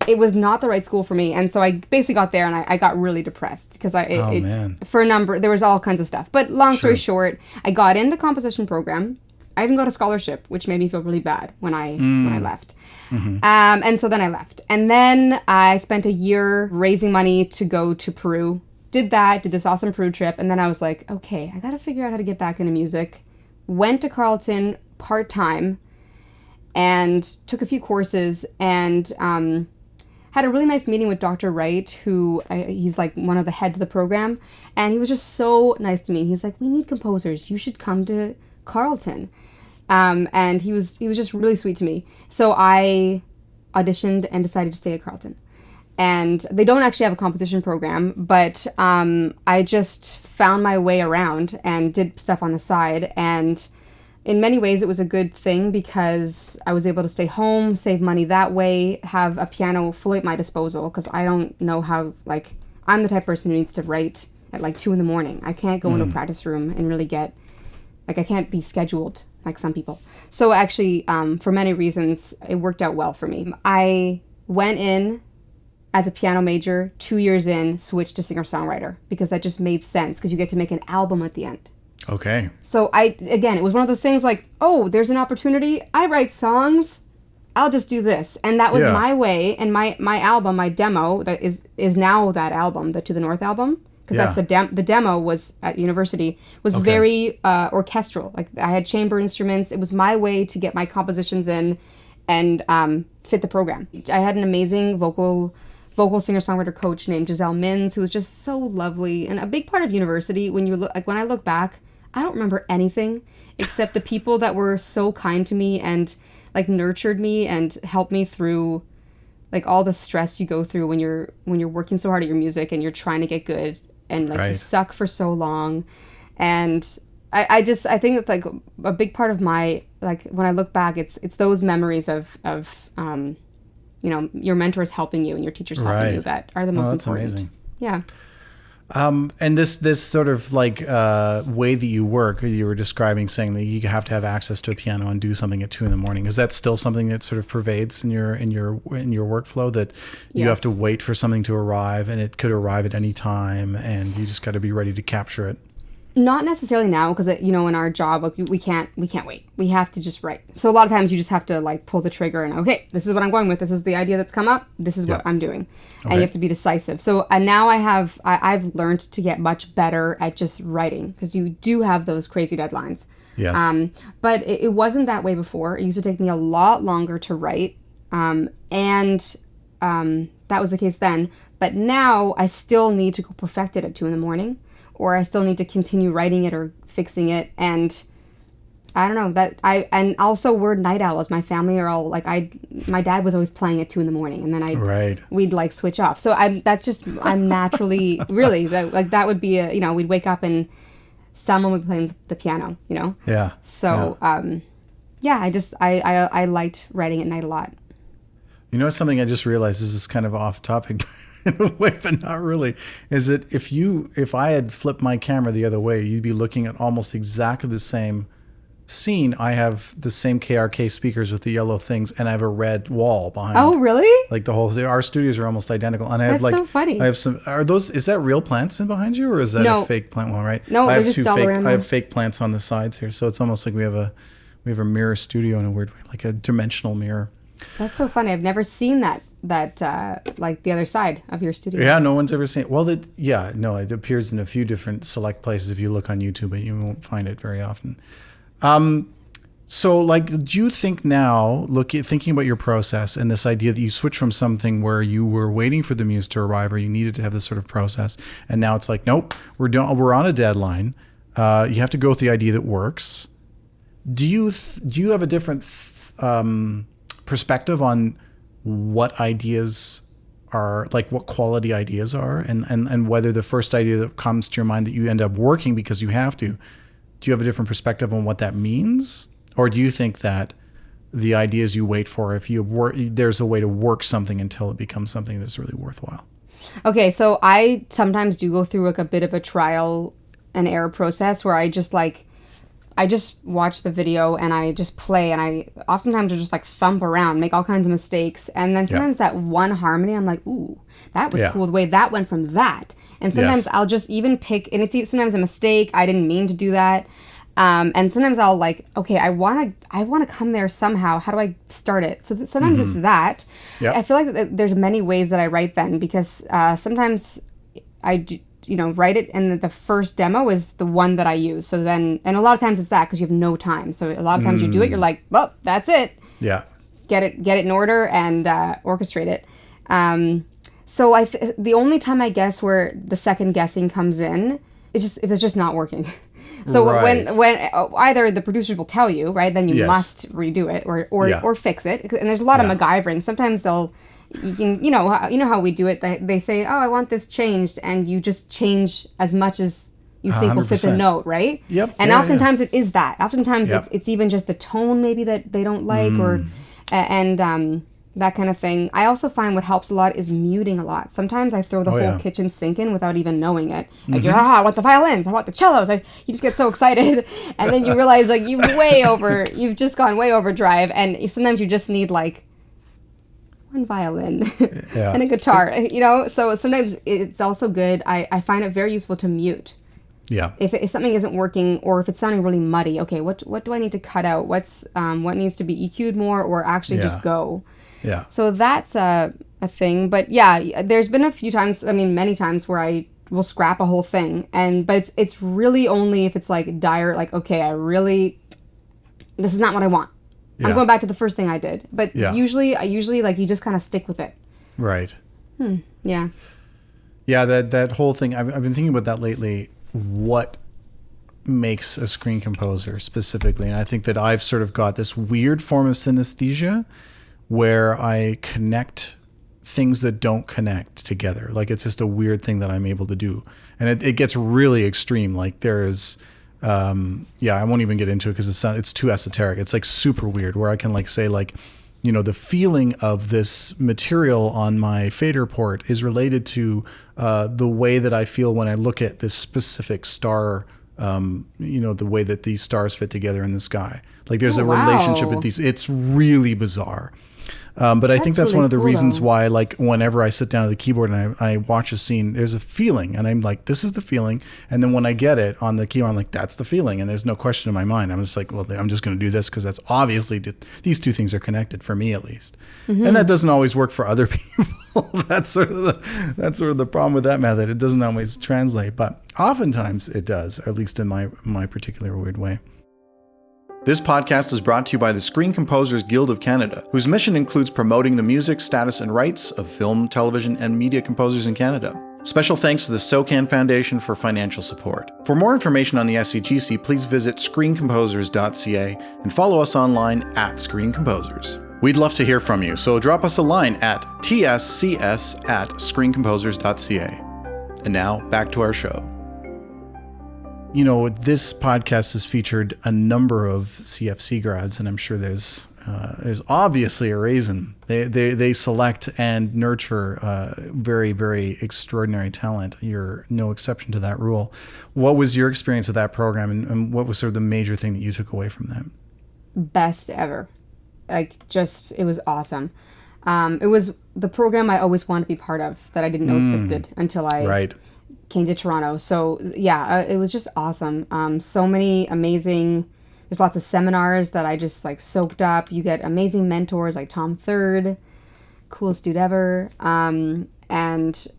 S2: it was not the right school for me. And so I basically got there and I got really depressed because there was all kinds of stuff. But long story short, I got in the composition program. I even got a scholarship, which made me feel really bad when I left. And so then I left. And then I spent a year raising money to go to Peru. Did this awesome Peru trip. And then I was like, okay, I got to figure out how to get back into music. Went to Carlton part-time and took a few courses, and had a really nice meeting with Dr. Wright, who he's like one of the heads of the program, and he was just so nice to me. He's like, we need composers. You should come to Carlton. And he was just really sweet to me. So I auditioned and decided to stay at Carlton. And they don't actually have a composition program, but I just found my way around and did stuff on the side. And in many ways, it was a good thing because I was able to stay home, save money that way, have a piano fully at my disposal, because I don't know how, like, I'm the type of person who needs to write at like 2 a.m. I can't go into a practice room and really get, like, I can't be scheduled like some people. So actually, for many reasons, it worked out well for me. I went in as a piano major, 2 years in, switched to singer-songwriter, because that just made sense, because you get to make an album at the end.
S1: Okay. So
S2: it was one of those things like, oh, there's an opportunity. I write songs. I'll just do this. And that was my way. And my album, my demo, that is now that album, the To the North album, because that's the demo was at university, was very orchestral. Like, I had chamber instruments. It was my way to get my compositions in and fit the program. I had an amazing vocal singer-songwriter coach named Giselle Mins, who was just so lovely. And a big part of university, when I look back, I don't remember anything except the people that were so kind to me and, like, nurtured me and helped me through, like, all the stress you go through when you're working so hard at your music and you're trying to get good, and, like, you suck for so long. And I think it's, like, a big part of my, like, when I look back, it's those memories of you know, your mentors helping you and your teachers helping you that are the most important. Amazing. Yeah.
S1: And this sort of like way that you work, you were describing, saying that you have to have access to a piano and do something at 2 a.m. Is that still something that sort of pervades in your workflow, that you have to wait for something to arrive, and it could arrive at any time, and you just got to be ready to capture it?
S2: Not necessarily now, because in our job, like, we can't wait. We have to just write. So a lot of times you just have to like pull the trigger and, okay, this is what I'm going with. This is the idea that's come up. This is what I'm doing, and you have to be decisive. So now I've learned to get much better at just writing, because you do have those crazy deadlines.
S1: Yes.
S2: But it wasn't that way before. It used to take me a lot longer to write, and that was the case then. But now I still need to go perfect it at 2 a.m. or I still need to continue writing it or fixing it. And I don't know, and also we're night owls. My family are all like, my dad was always playing at 2 a.m. and then we'd like switch off. So I'm naturally, really, that would be we'd wake up and someone would be playing the piano,
S1: Yeah.
S2: So, I liked writing at night a lot.
S1: Something I just realized, this is kind of off topic in a way, but not really, is that if I had flipped my camera the other way, you'd be looking at almost exactly the same scene. I have the same KRK speakers with the yellow things, and I have a red wall behind.
S2: Oh, really?
S1: Like the whole, our studios are almost identical. And I have
S2: That's so funny.
S1: I have some, is that real plants in behind you, or is that a fake plant wall, right?
S2: No,
S1: I
S2: they're
S1: have
S2: just Dollarama.
S1: I have fake plants on the sides here. So it's almost like we have a mirror studio in a weird way, like a dimensional mirror.
S2: That's so funny. I've never seen that like the other side of your studio.
S1: Yeah, no one's ever seen it. Well, it appears in a few different select places if you look on YouTube, but you won't find it very often. So, like, do you think now, thinking about your process and this idea that you switch from something where you were waiting for the muse to arrive, or you needed to have this sort of process, and now it's like, nope, we're on a deadline. You have to go with the idea that works. Do you have a different perspective on what ideas are, like what quality ideas are, and whether the first idea that comes to your mind that you end up working because you have to, do you have a different perspective on what that means? Or do you think that the ideas you wait for, if you work, there's a way to work something until it becomes something that's really worthwhile?
S2: Okay, so I sometimes do go through like a bit of a trial and error process where I just watch the video and I just play, and I oftentimes will just like thump around, make all kinds of mistakes, and then sometimes that one harmony, I'm like, ooh, that was cool the way that went from that. And sometimes I'll just even pick, and it's sometimes a mistake, I didn't mean to do that. And sometimes I'll like, okay, I want to come there somehow. How do I start it? So sometimes it's that. Yep. I feel like there's many ways that I write then, because sometimes I do, write it, and the first demo is the one that I use. So then, and a lot of times it's that because you have no time. So a lot of times you do it, you're like, well, that's it.
S1: Yeah.
S2: Get it in order and orchestrate it. So the only time I guess where the second guessing comes in is just if it's just not working. So when either the producers will tell you, right, then you must redo it or fix it. And there's a lot of MacGyvering. Sometimes you know how we do it. They say, oh, I want this changed, and you just change as much as you think 100%. Will fit the note, right?
S1: Yep.
S2: And oftentimes it is that. Oftentimes it's even just the tone maybe that they don't like, and that kind of thing. I also find what helps a lot is muting a lot. Sometimes I throw the whole kitchen sink in without even knowing it. Like, I want the violins, I want the cellos. You just get so excited, and then you realize like you've just gone way overdrive, and sometimes you just need like one violin and a guitar, So sometimes it's also good. I find it very useful to mute.
S1: Yeah.
S2: If something isn't working, or if it's sounding really muddy, okay, what do I need to cut out? What needs to be EQ'd more, or actually just go?
S1: Yeah.
S2: So that's a thing. But yeah, there's been a few times, many times where I will scrap a whole thing. But it's really only if it's like dire, like, okay, this is not what I want. Yeah. I'm going back to the first thing I did. But usually like you just kind of stick with it.
S1: Right.
S2: Yeah.
S1: Yeah, that whole thing, I've been thinking about that lately. What makes a screen composer specifically? And I think that I've sort of got this weird form of synesthesia where I connect things that don't connect together. Like it's just a weird thing that I'm able to do. And it gets really extreme. Like there's, I won't even get into it because it's too esoteric. It's like super weird where I can like say like, the feeling of this material on my fader port is related to the way that I feel when I look at this specific star, the way that these stars fit together in the sky. Like there's a relationship with these. It's really bizarre. But I think that's really one of the reasons why, like, whenever I sit down at the keyboard and I watch a scene, there's a feeling, and I'm like, this is the feeling. And then when I get it on the keyboard, I'm like, that's the feeling. And there's no question in my mind. I'm just like, well, I'm just going to do this because that's obviously, these two things are connected for me, at least. Mm-hmm. And that doesn't always work for other people. That's sort of the problem with that method. It doesn't always translate, but oftentimes it does, at least in my particular weird way. This podcast is brought to you by the Screen Composers Guild of Canada, whose mission includes promoting the music, status, and rights of film, television, and media composers in Canada. Special thanks to the SOCAN Foundation for financial support. For more information on the SCGC, please visit screencomposers.ca and follow us online at Screen Composers. We'd love to hear from you, so drop us a line at tscs@screencomposers.ca. And now, back to our show. This podcast has featured a number of CFC grads, and I'm sure there's obviously a reason. They select and nurture very, very extraordinary talent. You're no exception to that rule. What was your experience of that program, and what was sort of the major thing that you took away from that?
S2: Best ever. It was awesome. It was the program I always wanted to be part of that I didn't know existed until I came to Toronto. So yeah, it was just awesome. So many amazing, there's lots of seminars that I just like soaked up. You get amazing mentors like Tom Third, coolest dude ever. And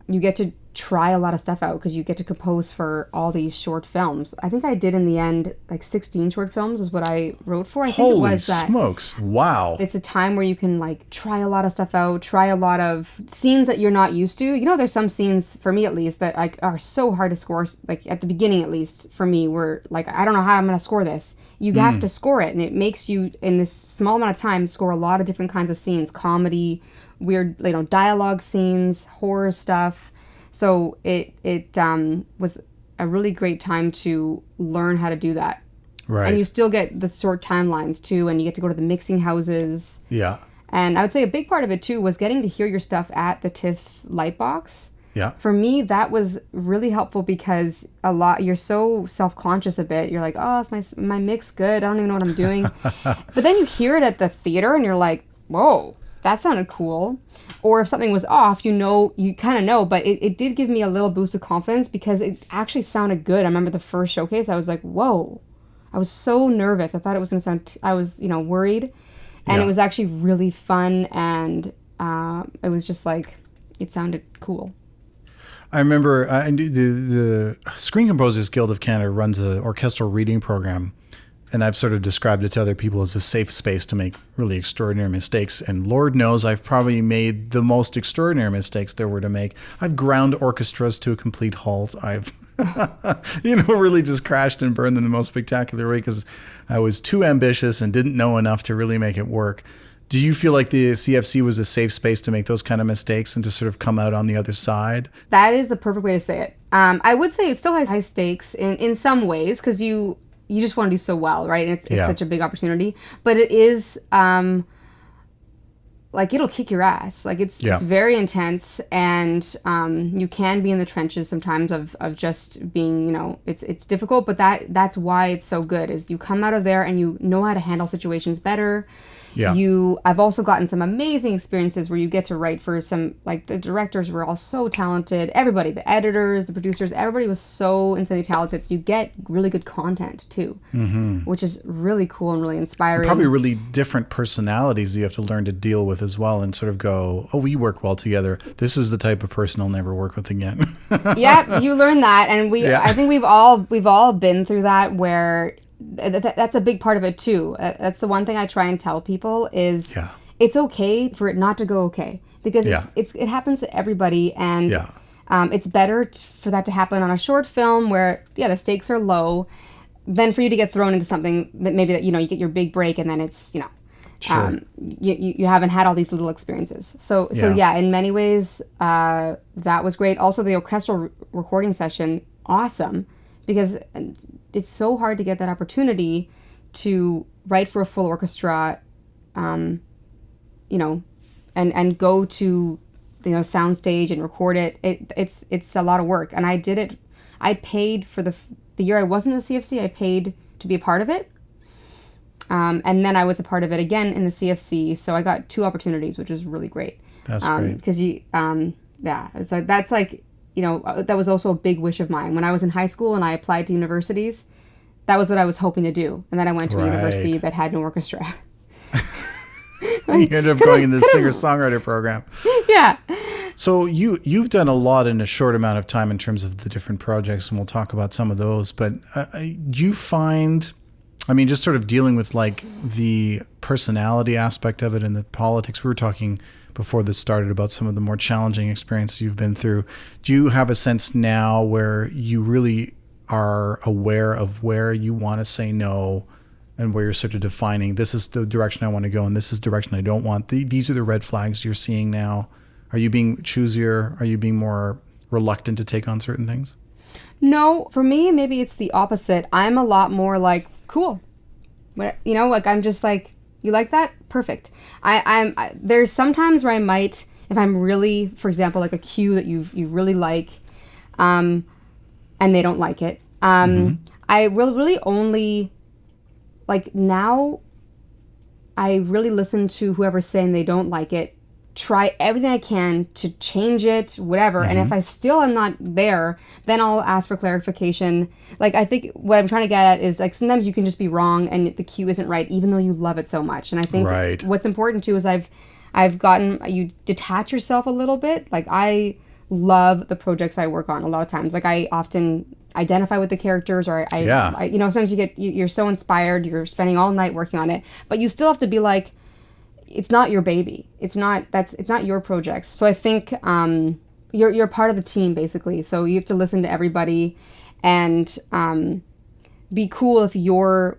S2: you get to try a lot of stuff out because you get to compose for all these short films. I think I did in the end like 16 short films is what I wrote for. I think it was that.
S1: Holy smokes. Wow.
S2: It's a time where you can like try a lot of stuff out, try a lot of scenes that you're not used to. There's some scenes, for me at least, that are so hard to score, like at the beginning at least, for me, where like, I don't know how I'm going to score this. You have to score it, and it makes you, in this small amount of time, score a lot of different kinds of scenes, comedy, weird, dialogue scenes, horror stuff. So it was a really great time to learn how to do that. Right. And you still get the short timelines too, and you get to go to the mixing houses. Yeah. And I would say a big part of it too was getting to hear your stuff at the TIFF Lightbox. Yeah. For me, that was really helpful because you're so self-conscious a bit. You're like, oh, is my mix good? I don't even know what I'm doing. But then you hear it at the theater and you're like, whoa, that sounded cool. Or if something was off, you kind of know, but it did give me a little boost of confidence because it actually sounded good. I remember the first showcase, I was like, whoa. I was so nervous. I thought it was going to sound, I was, worried. And it was actually really fun, and it was just like, it sounded cool.
S1: I remember the Screen Composers Guild of Canada runs an orchestral reading program, and I've sort of described it to other people as a safe space to make really extraordinary mistakes. And Lord knows I've probably made the most extraordinary mistakes there were to make. I've ground orchestras to a complete halt. I've, really just crashed and burned in the most spectacular way because I was too ambitious and didn't know enough to really make it work. Do you feel like the CFC was a safe space to make those kind of mistakes and to sort of come out on the other side?
S2: That is the perfect way to say it. I would say it still has high stakes in some ways because you just want to do so well, right? And it's such a big opportunity. But it is, it'll kick your ass. Like, it's very intense, and you can be in the trenches sometimes of just being, it's difficult, but that's why it's so good, is you come out of there and you know how to handle situations better. Yeah. I've also gotten some amazing experiences where you get to write for some, like, the directors were all so talented. Everybody, the editors, the producers, everybody was so insanely talented. So you get really good content too, which is really cool and really inspiring.
S1: And probably really different personalities you have to learn to deal with as well, and sort of go, oh, we work well together. This is the type of person I'll never work with again.
S2: Yeah, you learn that, and I think we've all been through that, where that's a big part of it too. That's the one thing I try and tell people is it's okay for it not to go okay, because it happens to everybody, and it's better for that to happen on a short film where the stakes are low than for you to get thrown into something that maybe you get your big break and then it's sure. You haven't had all these little experiences. So in many ways that was great. Also, the orchestral recording session, awesome, because it's so hard to get that opportunity to write for a full orchestra you know, and go to, you know, soundstage and record it. It's a lot of work. And I did it. I paid for the year I wasn't in the CFC. I paid to be a part of it. And then I was a part of it again in the CFC. So I got 2 opportunities, which is really great.
S1: That's great.
S2: Because that's like, you know, that was also a big wish of mine. When I was in high school and I applied to universities, that was what I was hoping to do. And then I went to a university that had no orchestra.
S1: You ended up going in the singer-songwriter program.
S2: Yeah.
S1: So you've done a lot in a short amount of time in terms of the different projects, and we'll talk about some of those. But do you find, I mean, just sort of dealing with like the personality aspect of it and the politics, we were talking before this started about some of the more challenging experiences you've been through. Do you have a sense now where you really are aware of where you want to say no, and where you're sort of defining, this is the direction I want to go and this is the direction I don't want? These are the red flags you're seeing now. Are you being choosier? Are you being more reluctant to take on certain things?
S2: No, for me, maybe it's the opposite. I'm a lot more like, cool. You know, like I'm just like, you like that? Perfect. There's sometimes where I might, if I'm really, for example, like a cue that you really like, and they don't like it. I will really only, like now, I really listen to whoever's saying they don't like it, try everything I can to change it, whatever. And if I still am not there, then I'll ask for clarification. Like, I think what I'm trying to get at is, like, sometimes you can just be wrong and the cue isn't right, even though you love it so much. And I think what's important too is I've gotten, you detach yourself a little bit. Like, I love the projects I work on a lot of times. Like, I often identify with the characters, or I you know, sometimes you're so inspired, you're spending all night working on it, but you still have to be like, it's not your baby. It's not your project. So I think you're part of the team, basically. So you have to listen to everybody and be cool if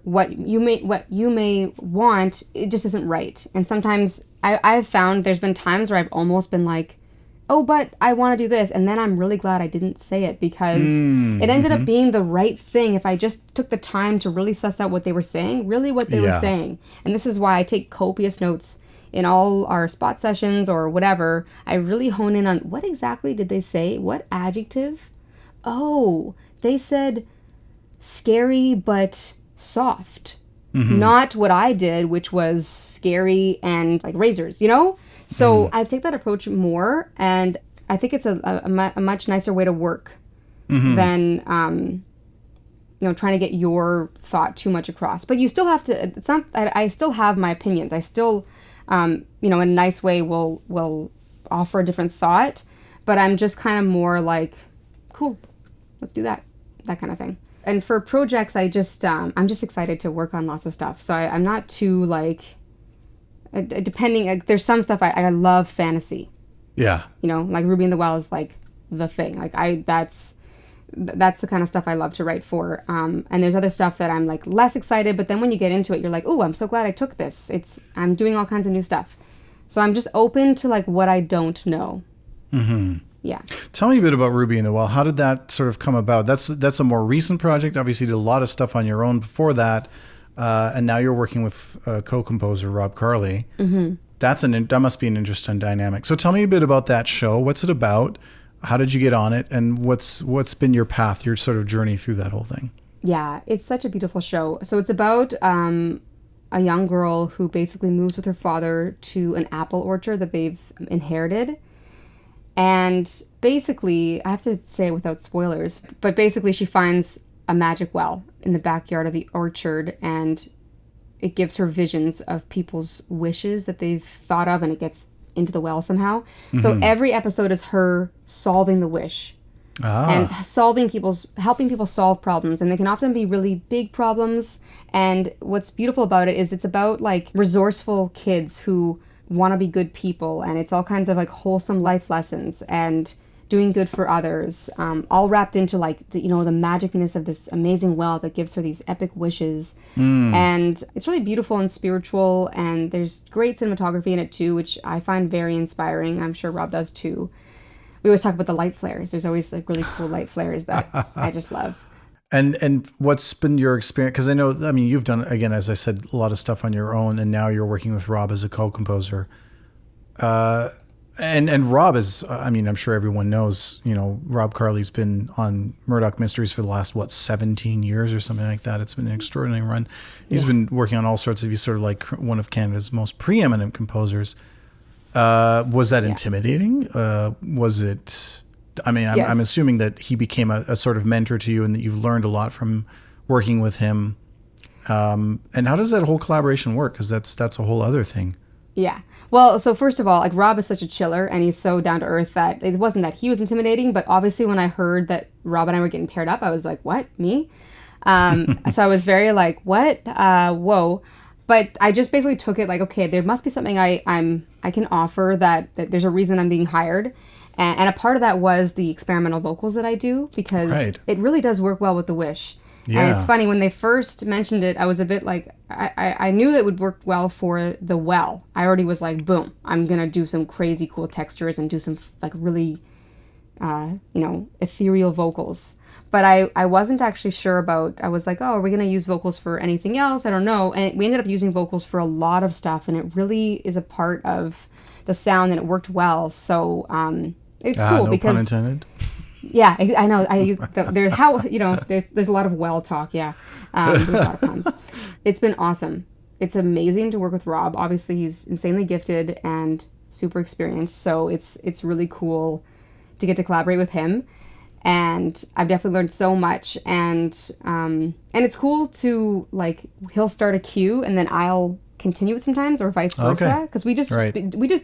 S2: what you may want, it just isn't right. And sometimes I've found there's been times where I've almost been like, oh, but I want to do this. And then I'm really glad I didn't say it, because it ended up being the right thing if I just took the time to really suss out what they were saying, really what they were saying. And this is why I take copious notes in all our spot sessions or whatever. I really hone in on what exactly did they say? What adjective? Oh, they said scary but soft. Not what I did, which was scary and like razors, you know? So I take that approach more, and I think it's a much nicer way to work than, you know, trying to get your thought too much across. But you still have to, it's not, I still have my opinions. I still, you know, in a nice way will offer a different thought, but I'm just kind of more like, cool, let's do that kind of thing. And for projects, I'm just excited to work on lots of stuff. So I'm not too like, depending, there's some stuff I love fantasy. Yeah. You know, like Ruby in the Well is like the thing. Like that's the kind of stuff I love to write for. And there's other stuff that I'm like less excited, but then when you get into it, you're like, oh, I'm so glad I took this. I'm doing all kinds of new stuff. So I'm just open to like what I don't know. Yeah.
S1: Tell me a bit about Ruby in the Well. How did that sort of come about? That's a more recent project. Obviously, you did a lot of stuff on your own before that. And now you're working with co-composer Rob Carli. That must be an interesting dynamic. So tell me a bit about that show. What's it about? How did you get on it? And what's been your path, your sort of journey through that whole thing?
S2: Yeah, it's such a beautiful show. So it's about a young girl who basically moves with her father to an apple orchard that they've inherited. And basically, I have to say it without spoilers, but basically she finds a magic well in the backyard of the orchard, and it gives her visions of people's wishes that they've thought of, and it gets into the well somehow. So every episode is her solving the wish and helping people solve problems. And they can often be really big problems. And what's beautiful about it is it's about like resourceful kids who want to be good people. And it's all kinds of like wholesome life lessons and doing good for others, all wrapped into like the magicness of this amazing well that gives her these epic wishes. And it's really beautiful and spiritual, and there's great cinematography in it too, which I find very inspiring. I'm sure Rob does too. We always talk about the light flares. There's always like really cool light flares that I just love.
S1: And what's been your experience? Because you've done, again, as I said, a lot of stuff on your own, and now you're working with Rob as a co-composer. And Rob is, I mean, I'm sure everyone knows, Rob Carli's been on Murdoch Mysteries for the last, 17 years or something like that. It's been an extraordinary run. He's been working on all sorts of, he's sort of like one of Canada's most preeminent composers. Was that intimidating? Was it, I mean, I'm assuming that he became a sort of mentor to you and that you've learned a lot from working with him. And how does that whole collaboration work? Because that's a whole other thing.
S2: Yeah. Well, so first of all, like Rob is such a chiller and he's so down to earth that it wasn't that he was intimidating, but obviously when I heard that Rob and I were getting paired up, I was like, what? Me? So I was very like, what? Whoa. But I just basically took it like, okay, there must be something I can offer that there's a reason I'm being hired. And a part of that was the experimental vocals that I do because it really does work well with The Wish. Yeah. And it's funny, when they first mentioned it, I was a bit like, I knew that it would work well for The Well. I already was like, boom, I'm going to do some crazy cool textures and do some like really, ethereal vocals. But I wasn't actually sure about, I was like, oh, are we going to use vocals for anything else? I don't know. And we ended up using vocals for a lot of stuff, and it really is a part of the sound, and it worked well. So it's cool
S1: no
S2: because...
S1: pun intended.
S2: Yeah, I know. There's a lot of well talk. Yeah, there's a lot of puns. It's been awesome. It's amazing to work with Rob. Obviously, he's insanely gifted and super experienced. So it's really cool to get to collaborate with him. And I've definitely learned so much. And it's cool to like he'll start a cue and then I'll continue it sometimes, or vice versa. Because we just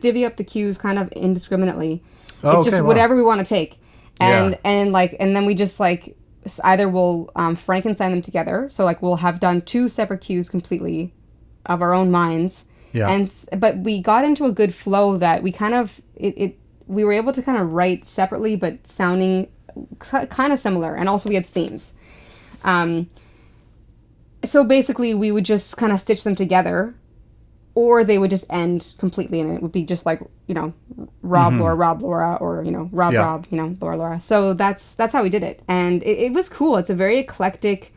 S2: divvy up the cues kind of indiscriminately. It's just whatever we want to take. And then we just like either we'll Frankenstein them together. So like we'll have done 2 separate cues completely of our own minds. Yeah. But we got into a good flow that we kind of we were able to kind of write separately but sounding kind of similar, and also we had themes. So basically we would just kind of stitch them together, or they would just end completely, and it would be just like, Rob, Lora, Rob, Lora, or, Rob, Rob, Lora, Lora. So that's how we did it. And it was cool. It's a very eclectic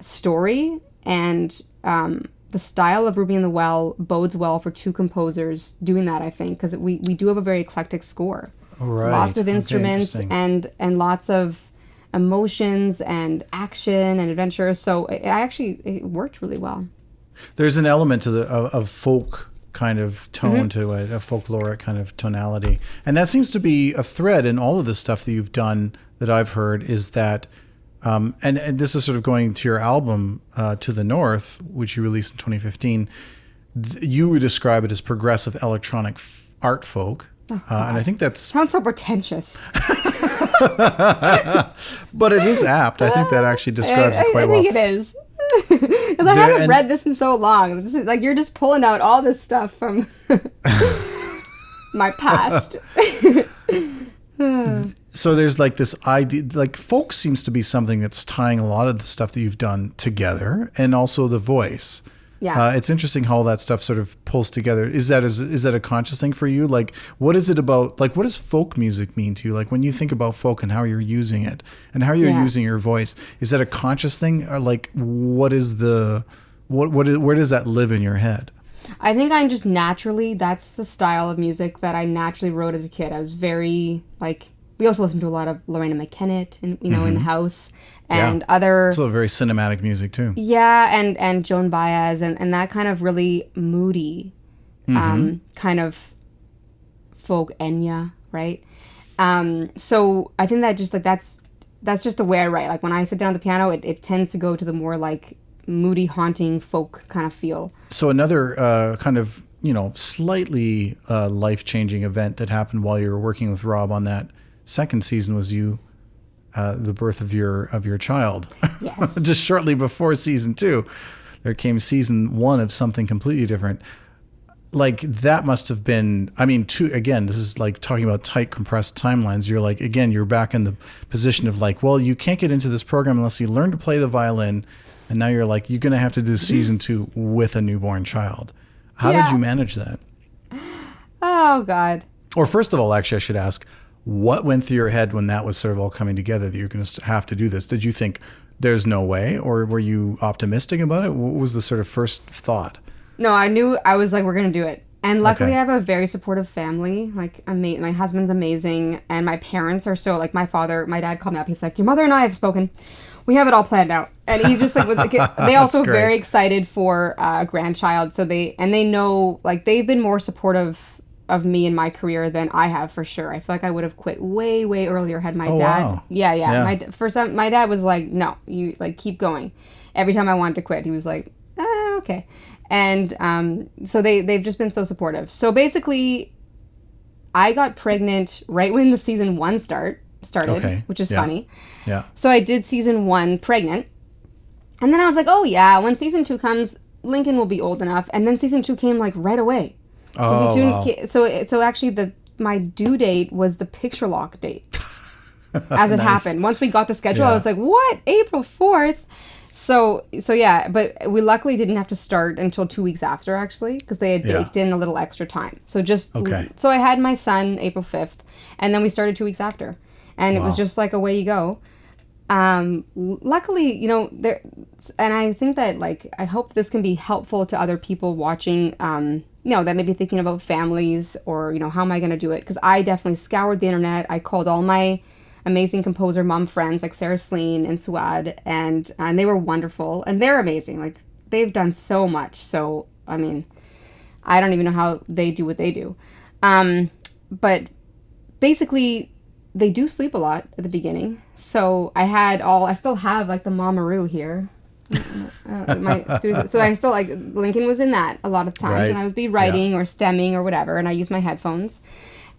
S2: story, and the style of Ruby and the Well bodes well for 2 composers doing that, I think, because we do have a very eclectic score.
S1: Right.
S2: Lots of instruments and lots of emotions and action and adventure. So it worked really well.
S1: There's an element to of folk kind of tone to it, a folkloric kind of tonality. And that seems to be a thread in all of the stuff that you've done that I've heard, is that, and this is sort of going to your album, To the North, which you released in 2015, you would describe it as progressive electronic art folk. And I think that's...
S2: Sounds so pretentious.
S1: But it is apt. I think that actually describes it quite well.
S2: I think it is. Because I haven't read this in so long. This is, like, you're just pulling out all this stuff from my past.
S1: So there's like this idea, like folk seems to be something that's tying a lot of the stuff that you've done together, and also the voice. Yeah. It's interesting how all that stuff sort of pulls together. Is that a conscious thing for you? Like, what is it about, like, what does folk music mean to you? Like, when you think about folk and how you're using it and how you're using your voice, is that a conscious thing? Or like, where does that live in your head?
S2: I think I'm just naturally, that's the style of music that I naturally wrote as a kid. I was very, like, we also listened to a lot of Lorena McKennitt, in the house. And other...
S1: Also very cinematic music, too.
S2: Yeah, and Joan Baez, and that kind of really moody kind of folk Enya, right? So I think that just, like, that's just the way I write. Like, when I sit down at the piano, it tends to go to the more, like, moody, haunting folk kind of feel.
S1: So another kind of, slightly life-changing event that happened while you were working with Rob on that second season was the birth of your child.
S2: Yes.
S1: Just shortly before season 2, there came season 1 of something completely different. Like, that must have been, I mean, again, this is like talking about tight, compressed timelines. You're like, again, you're back in the position of like, well, you can't get into this program unless you learn to play the violin. And now you're like, you're going to have to do season 2 with a newborn child. How did you manage that?
S2: Oh, God.
S1: Or first of all, actually, I should ask, what went through your head when that was sort of all coming together, that you're going to have to do this? Did you think there's no way, or were you optimistic about it? What was the sort of first thought?
S2: No, I knew, I was like, we're going to do it. And luckily,
S1: Okay.
S2: I have a very supportive family. Like, my husband's amazing, and my parents are so, like, my dad called me up. He's like, your mother and I have spoken. We have it all planned out. And he just, like, they also
S1: great.
S2: very excited for a grandchild. So they know, like, they've been more supportive of me in my career than I have, for sure. I feel like I would have quit way, way earlier had my dad.
S1: Wow.
S2: Yeah.
S1: Yeah.
S2: My dad was like, no, you, like, keep going. Every time I wanted to quit, he was like, okay. And so they've just been so supportive. So basically, I got pregnant right when the season 1 started,
S1: Okay.
S2: which is
S1: Yeah.
S2: funny.
S1: Yeah.
S2: So I did season 1 pregnant. And then I was like, oh yeah, when season 2 comes, Lincoln will be old enough. And then season 2 came like right away.
S1: Oh, wow.
S2: So actually my due date was the picture lock date as it
S1: Nice.
S2: happened. Once we got the schedule, I
S1: Yeah.
S2: was like, what? April 4th? So yeah, but we luckily didn't have to start until 2 weeks after, actually, because they had baked in a little extra time. So
S1: Okay.
S2: so I had my son April 5th, and then we started 2 weeks after, and it was just like, away you go. Luckily, there, and I think that, like, I hope this can be helpful to other people watching, that may be thinking about families or, how am I going to do it? Because I definitely scoured the internet. I called all my amazing composer mom friends like Sarah Sleen and Suad, and they were wonderful, and they're amazing. Like, they've done so much. So, I mean, I don't even know how they do what they do. But basically, they do sleep a lot at the beginning. So I still have, like, the Mamaroo here. My studio. So I still, like, Lincoln was in that a lot of times,
S1: Right.
S2: and I would be writing or stemming or whatever, and I use my headphones.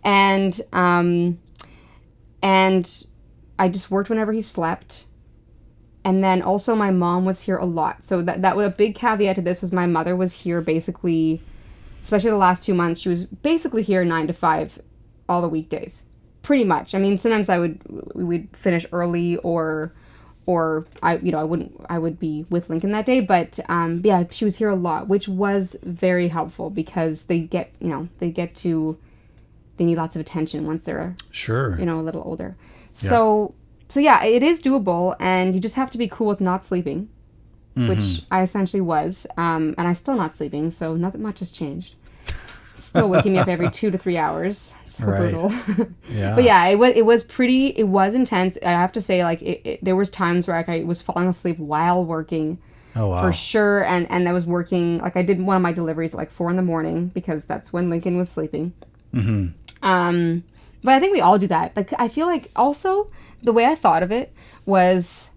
S2: And I just worked whenever he slept. And then also my mom was here a lot. So that was a big caveat to this, was my mother was here basically, especially the last 2 months, she was basically here 9 to 5 all the weekdays. Pretty much. I mean, sometimes we'd finish early or I would be with Lincoln that day, but yeah, she was here a lot, which was very helpful because they need lots of attention once they're
S1: Sure.
S2: a little older. So yeah, it is doable, and you just have to be cool with not sleeping, which I essentially was, and I'm still not sleeping, so not that much has changed. Still waking me up every 2 to 3 hours. So
S1: Right.
S2: brutal.
S1: Yeah.
S2: But yeah, it was intense. I have to say, like, there was times where, like, I was falling asleep while working.
S1: Oh, wow.
S2: For sure. And I was working, like, I did one of my deliveries at like 4 a.m, because that's when Lincoln was sleeping. But I think we all do that. Like, I feel like also the way I thought of it was,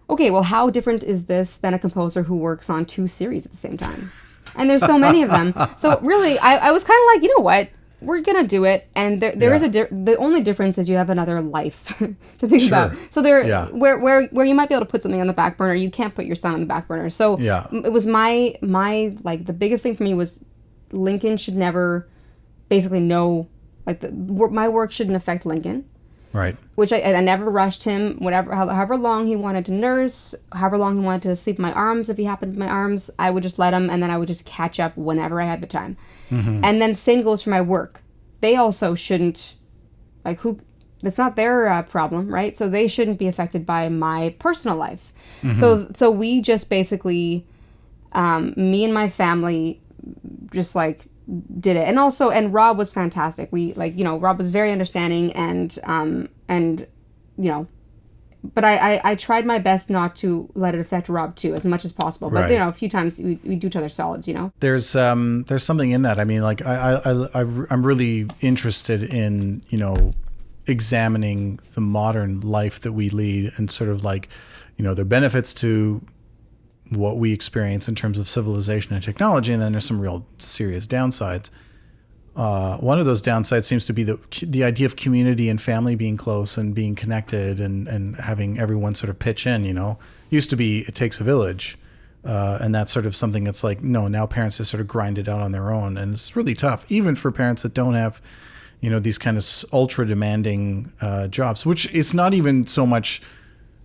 S2: okay, well, how different is this than a composer who works on 2 series at the same time? And there's so many of them. So really, I was kind of like, you know what? We're going to do it. And there is the only difference is you have another life to think about. So where you might be able to put something on the back burner, you can't put your son on the back burner. So it was my like, the biggest thing for me was Lincoln should never basically know, like, my work shouldn't affect Lincoln.
S1: Right.
S2: Which I never rushed him. However long he wanted to nurse, however long he wanted to sleep in my arms, if he happened in my arms, I would just let him, and then I would just catch up whenever I had the time. And then same goes for my work. They also shouldn't, like, that's not their problem, right? So they shouldn't be affected by my personal life. So we just basically, me and my family, just, like, did it. And Rob was fantastic. We, like, Rob was very understanding, and but I tried my best not to let it affect Rob too, as much as possible. But
S1: Right.
S2: a few times we do each other solids,
S1: There's something in that. I mean, like, I'm really interested in, examining the modern life that we lead, and sort of, like, there are benefits to what we experience in terms of civilization and technology, and then there's some real serious downsides. One of those downsides seems to be the idea of community and family being close and being connected, and having everyone sort of pitch in. Used to be it takes a village, and that's sort of something that's like, no, now parents just sort of grind it out on their own, and it's really tough, even for parents that don't have, these kind of ultra demanding jobs. Which it's not even so much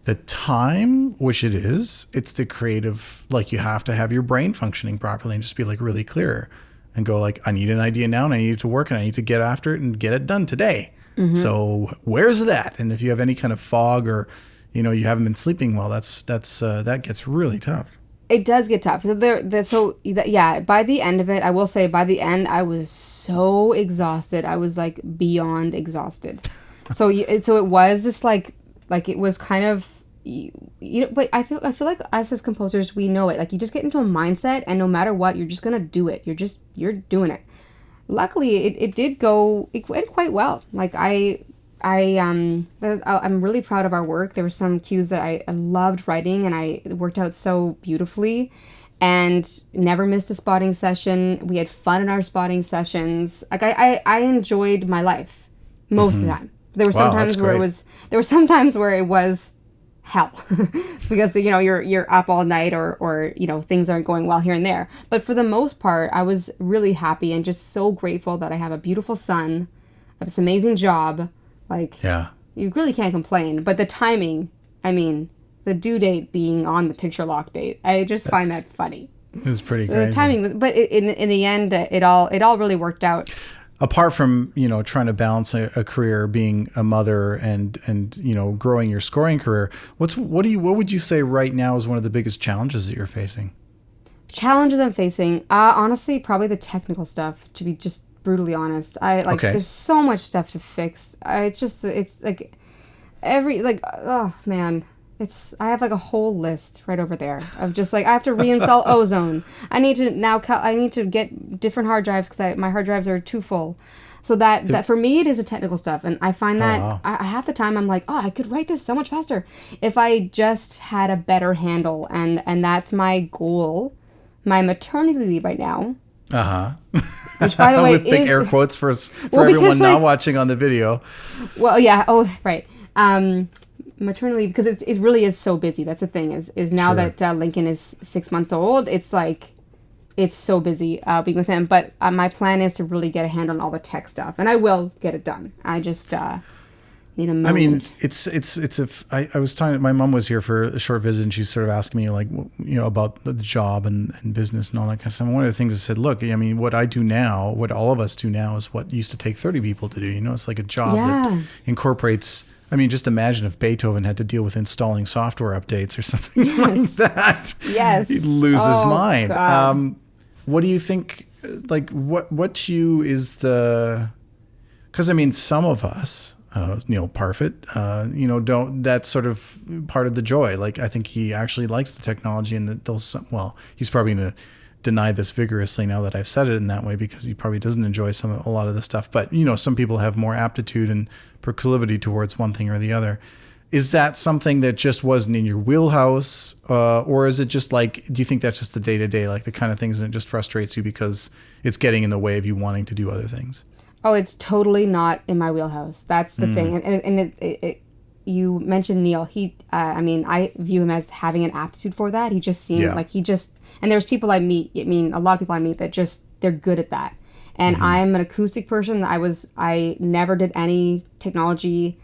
S1: the time, which it is, it's the creative, like, you have to have your brain functioning properly and just be, like, really clear and go, like, I need an idea now, and I need it to work, and I need to get after it and get it done today. So where's that? And if you have any kind of fog, or you haven't been sleeping well, that gets really tough.
S2: It does get tough. Yeah, by the end of it, I will say by the end, I was so exhausted. I was like beyond exhausted. So it was this like it was kind of, but I feel like us as composers, we know it. Like you just get into a mindset, and no matter what, you're just going to do it. You're doing it. Luckily, it went quite well. Like I'm really proud of our work. There were some cues that I loved writing, and it worked out so beautifully, and never missed a spotting session. We had fun in our spotting sessions. Like I enjoyed my life most of the time. There were some times where it was hell because you're up all night or things aren't going well here and there. But for the most part, I was really happy and just so grateful that I have a beautiful son, I have this amazing job. Like, yeah, you really can't complain. But the timing, I mean, the due date being on the picture lock date, I just find that funny.
S1: It was pretty crazy.
S2: The timing was, but in the end, it all really worked out.
S1: Apart from, trying to balance a career, being a mother and growing your scoring career, what would you say right now is one of the biggest challenges that you're facing?
S2: Challenges I'm facing, honestly, probably the technical stuff, to be just brutally honest. There's so much stuff to fix. It's like oh man, I have like a whole list right over there of just like I have to reinstall Ozone. I need to get different hard drives because my hard drives are too full. So that for me it is a technical stuff, and I find that half the time I'm like, I could write this so much faster if I just had a better handle, and that's my goal. My maternity leave right now. Which, by the way,
S1: with big air quotes for everyone not watching on the video.
S2: Well, yeah. Oh, right. Maternity leave, because it really is so busy. That's the thing is now that Lincoln is 6 months old, it's like it's so busy being with him. But my plan is to really get a handle on all the tech stuff, and I will get it done. I just need a moment.
S1: I mean, I was talking. My mom was here for a short visit, and she's sort of asking me like, about the job and business and all that kind of stuff. And one of the things I said, look, I mean, what I do now, what all of us do now, is what used to take 30 people to do. It's like a job that incorporates. I mean, just imagine if Beethoven had to deal with installing software updates or something like that.
S2: Yes,
S1: he'd lose his mind. What do you think? Like, what you is the? Because I mean, some of us. Neil Parfit, don't, that's sort of part of the joy. Like, I think he actually likes the technology, and that he's probably going to deny this vigorously now that I've said it in that way, because he probably doesn't enjoy a lot of the stuff. But, some people have more aptitude and proclivity towards one thing or the other. Is that something that just wasn't in your wheelhouse? Or is it just like, do you think that's just the day-to-day, like the kind of things that just frustrates you because it's getting in the way of you wanting to do other things?
S2: Oh, it's totally not in my wheelhouse. That's the thing. And you mentioned Neil. I view him as having an aptitude for that. He just seems like and there's people I meet. I mean, a lot of people I meet that they're good at that. And I'm an acoustic person. I never did any technology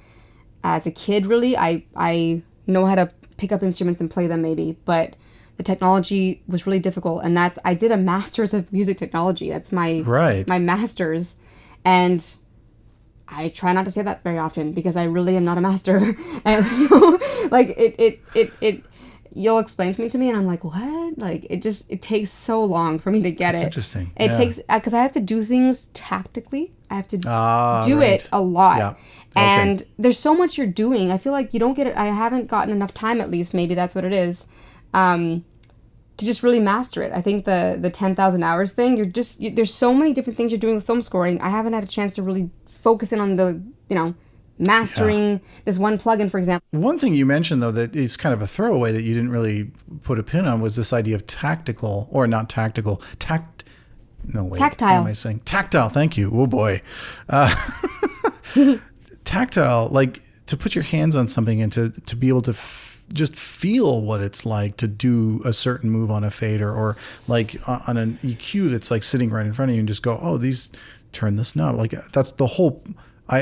S2: as a kid, really. I know how to pick up instruments and play them maybe, but the technology was really difficult. And I did a master's of music technology. That's my master's. And I try not to say that very often because I really am not a master. And like you'll explain something to me and I'm like, what? Like it takes so long for me to get it.
S1: Interesting.
S2: It takes, because I have to do things tactically. I have to do it a lot. Yeah. And there's so much you're doing. I feel like you don't get it. I haven't gotten enough time, at least. Maybe that's what it is. To just really master it. I think the 10,000 hours thing, there's so many different things you're doing with film scoring. I haven't had a chance to really focus in on the, mastering this one plugin, for example.
S1: One thing you mentioned, though, that is kind of a throwaway that you didn't really put a pin on was this idea of tactile. Tactile. What am I saying? Tactile. Thank you. Oh boy. Tactile, like to put your hands on something and to be able to just feel what it's like to do a certain move on a fader or like on an EQ that's like sitting right in front of you and just go, turn this knob. Like that's the whole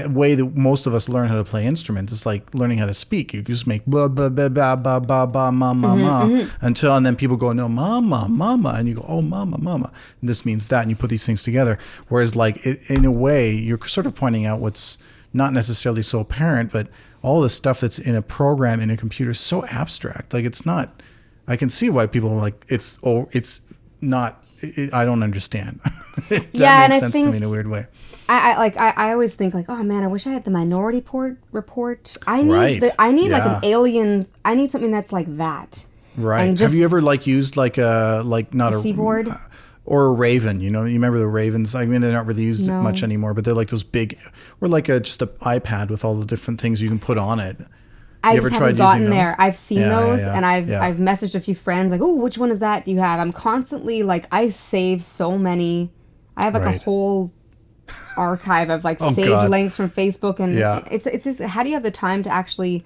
S1: way that most of us learn how to play instruments. It's like learning how to speak. You just make blah, blah, blah, blah, blah, blah, blah, ma, ma, ma, and then people go, no, mama, mama. And you go, oh, mama, mama. And this means that. And you put these things together. Whereas like in a way, you're sort of pointing out what's not necessarily so apparent, but all the stuff that's in a program in a computer is so abstract. Like it's not I can see why people are like, it's not, I don't understand. That makes sense to me in a weird way.
S2: I always think like, oh man, I wish I had the Minority Report. I need like an alien. I need something that's like that.
S1: Right. Have you ever like used like not a
S2: Seaboard
S1: or a Raven? You remember the Ravens? I mean, they're not really used much anymore, but they're like those big, or like just an iPad with all the different things you can put on it.
S2: I just haven't gotten there. I've seen those, and I've messaged a few friends like, oh, which one is that? Do you have? I'm constantly like, I save so many. I have like a whole archive of like saved links from Facebook, and it's just, how do you have the time to actually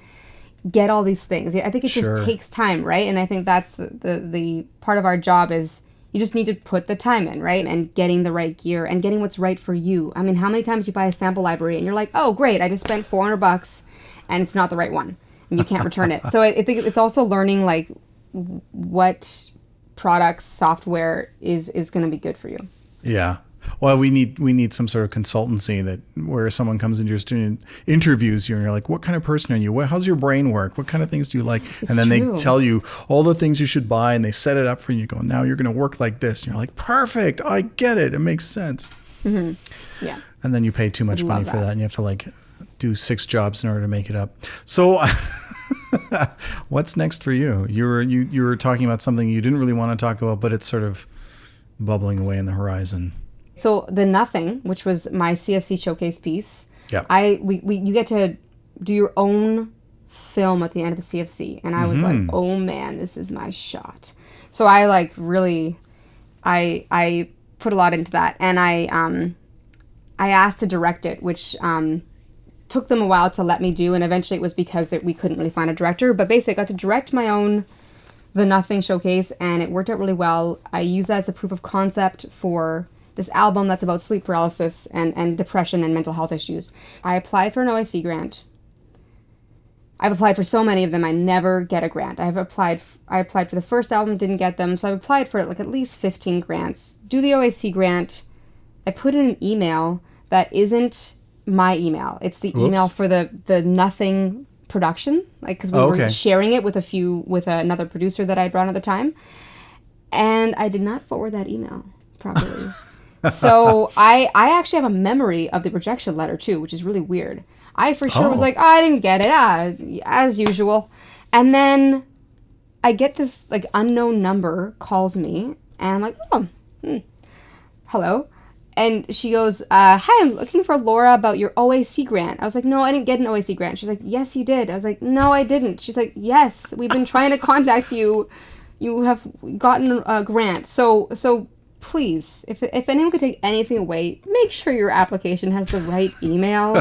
S2: get all these things? I think it just takes time, right? And I think that's the part of our job is you just need to put the time in, right? And getting the right gear and getting what's right for you. I mean, how many times you buy a sample library and you're like, oh great, I just spent $400 and it's not the right one and you can't return it. So I think it's also learning like what products, software is going to be good for you.
S1: Yeah. Well, we need some sort of consultancy where someone comes into your studio and interviews you, and you're like, what kind of person are you? How's your brain work? What kind of things do you like? And then they tell you all the things you should buy, and they set it up for you. You go, now you're going to work like this. And you're like, perfect. I get it. It makes sense.
S2: Mm-hmm. Yeah.
S1: And then you pay too much money for that, and you have to like do 6 jobs in order to make it up. So what's next for you? You were talking about something you didn't really want to talk about, but it's sort of bubbling away in the horizon.
S2: So the Nothing, which was my CFC showcase piece, you get to do your own film at the end of the CFC, and I was like, oh man, this is my shot. So I like really, I put a lot into that, and I asked to direct it, which took them a while to let me do, and eventually it was because we couldn't really find a director. But basically, I got to direct my own The Nothing showcase, and it worked out really well. I used that as a proof of concept for this album that's about sleep paralysis and depression and mental health issues. I applied for an OIC grant. I've applied for so many of them, I never get a grant. I applied for the first album, didn't get them, so I've applied for like at least 15 grants. Do the OIC grant. I put in an email that isn't my email. It's the email for the Nothing production, like because we were sharing it with another producer that I brought at the time, and I did not forward that email properly. So I actually have a memory of the rejection letter too, which is really weird. I for sure was like, oh, I didn't get it, as usual. And then I get this like unknown number calls me, and I'm like, hello. And she goes, hi, I'm looking for Lora about your OAC grant. I was like, no, I didn't get an OAC grant. She's like, yes, you did. I was like, no, I didn't. She's like, yes, we've been trying to contact you. You have gotten a grant. So please, if anyone could take anything away, make sure your application has the right email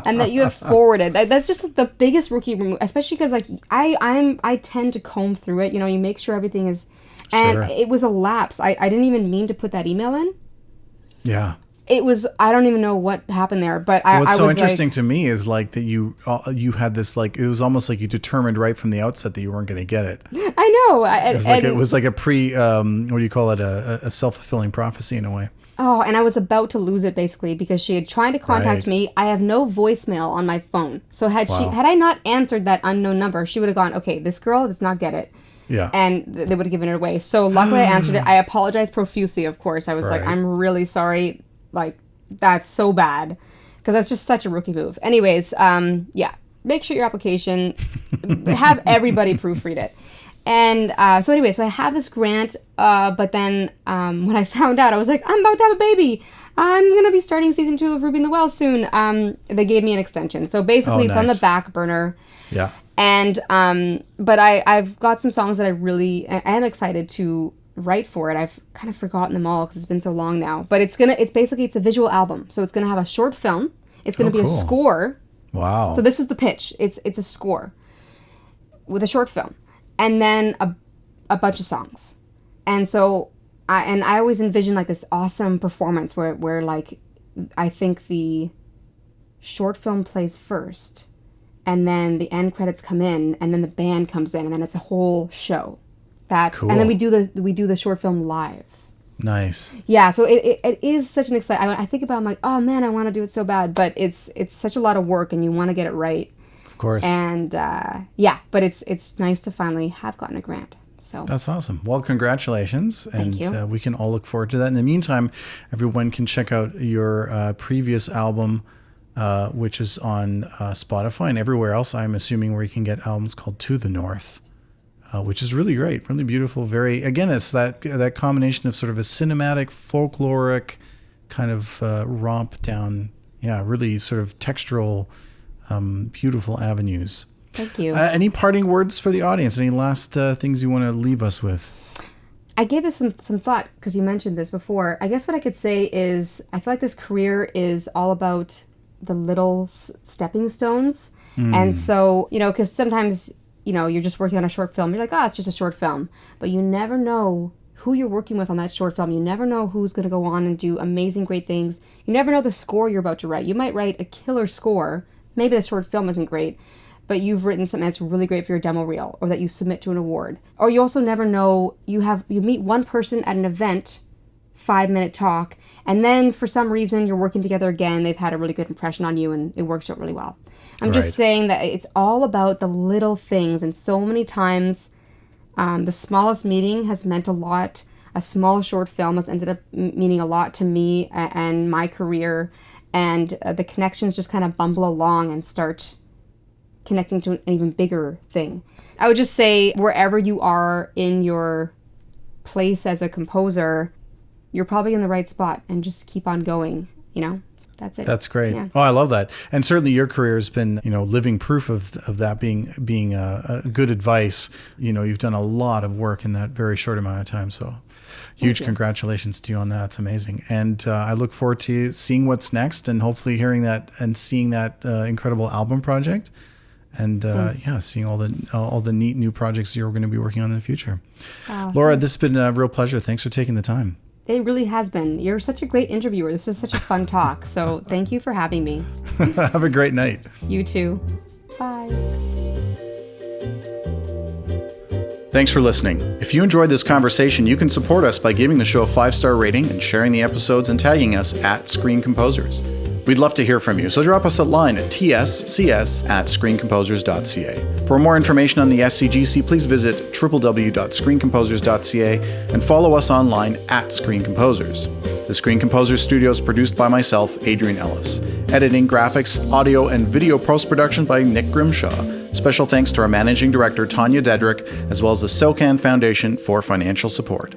S2: and that you have forwarded. That's just the biggest rookie remove, especially because like I tend to comb through it. You make sure everything is, and it was a lapse. I didn't even mean to put that email in. Yeah. It was, I don't even know what happened there, but
S1: what's
S2: I
S1: so
S2: was
S1: interesting to me is like that you had this, like, it was almost like you determined right from the outset that you weren't going to get it.
S2: I know.
S1: It was like a what do you call it? A self-fulfilling prophecy in a way.
S2: Oh, and I was about to lose it basically because she had tried to contact me. I have no voicemail on my phone. So had I not answered that unknown number, she would have gone, okay, this girl does not get it. Yeah. And they would have given it away. So luckily I answered it. I apologized profusely, of course. I was like, I'm really sorry. Like, that's so bad. Because that's just such a rookie move. Anyways, make sure your application, have everybody proofread it. And so I have this grant, but then when I found out, I was like, I'm about to have a baby. I'm going to be starting season 2 of Ruby and the Well soon. They gave me an extension. So basically it's on the back burner. Yeah. And, but I've got some songs that I am excited to write for it. I've kind of forgotten them all because it's been so long now. But it's a visual album. So it's going to have a short film. It's going to be a score. Wow. So this is the pitch. It's a score with a short film. And then a bunch of songs. And so, I always envision like this awesome performance where like, I think the short film plays first, and then the end credits come in, and then the band comes in, and then it's a whole show. Cool. And then we do the short film live. Nice. Yeah, so it is such an exciting. I think about it, I'm like, oh man, I want to do it so bad, but it's such a lot of work, and you want to get it right. Of course. And but it's nice to finally have gotten a grant. So
S1: that's awesome. Well, congratulations.
S2: Thank you.
S1: We can all look forward to that. In the meantime, everyone can check out your previous album, which is on Spotify and everywhere else, I'm assuming, where you can get albums, called To the North, which is really great, really beautiful. Very, again, it's that combination of sort of a cinematic, folkloric kind of romp down, really sort of textural, beautiful avenues.
S2: Thank you.
S1: Any parting words for the audience? Any last things you want to leave us with?
S2: I gave this some thought because you mentioned this before. I guess what I could say is I feel like this career is all about the little stepping stones. And so, because sometimes, you're just working on a short film. You're like, it's just a short film. But you never know who you're working with on that short film. You never know who's going to go on and do amazing, great things. You never know the score you're about to write. You might write a killer score. Maybe the short film isn't great, but you've written something that's really great for your demo reel, or that you submit to an award. Or you also never know, you meet one person at an event, 5-minute talk, and then for some reason you're working together again, they've had a really good impression on you and it works out really well. I'm just saying that it's all about the little things, and so many times the smallest meeting has meant a lot. A small short film has ended up meaning a lot to me and my career, and the connections just kind of bumble along and start connecting to an even bigger thing. I would just say wherever you are in your place as a composer, you're probably in the right spot, and just keep on going, That's it.
S1: That's great.
S2: Yeah.
S1: Oh, I love that. And certainly your career has been, living proof of that being a good advice. You've done a lot of work in that very short amount of time. So huge congratulations to you on that. It's amazing. And I look forward to seeing what's next, and hopefully hearing that and seeing that incredible album project. And seeing all the neat new projects you're going to be working on in the future. Lora, this has been a real pleasure. Thanks for taking the time.
S2: It really has been. You're such a great interviewer. This was such a fun talk. So thank you for having me.
S1: Have a great night.
S2: You too. Bye.
S1: Thanks for listening. If you enjoyed this conversation, you can support us by giving the show a 5-star rating and sharing the episodes and tagging us at Screen Composers. We'd love to hear from you, so drop us a line at tscs@screencomposers.ca. For more information on the SCGC, please visit www.screencomposers.ca and follow us online at Screen Composers. The Screen Composers studio is produced by myself, Adrian Ellis. Editing, graphics, audio, and video post-production by Nick Grimshaw. Special thanks to our managing director, Tanya Dedrick, as well as the SOCAN Foundation for financial support.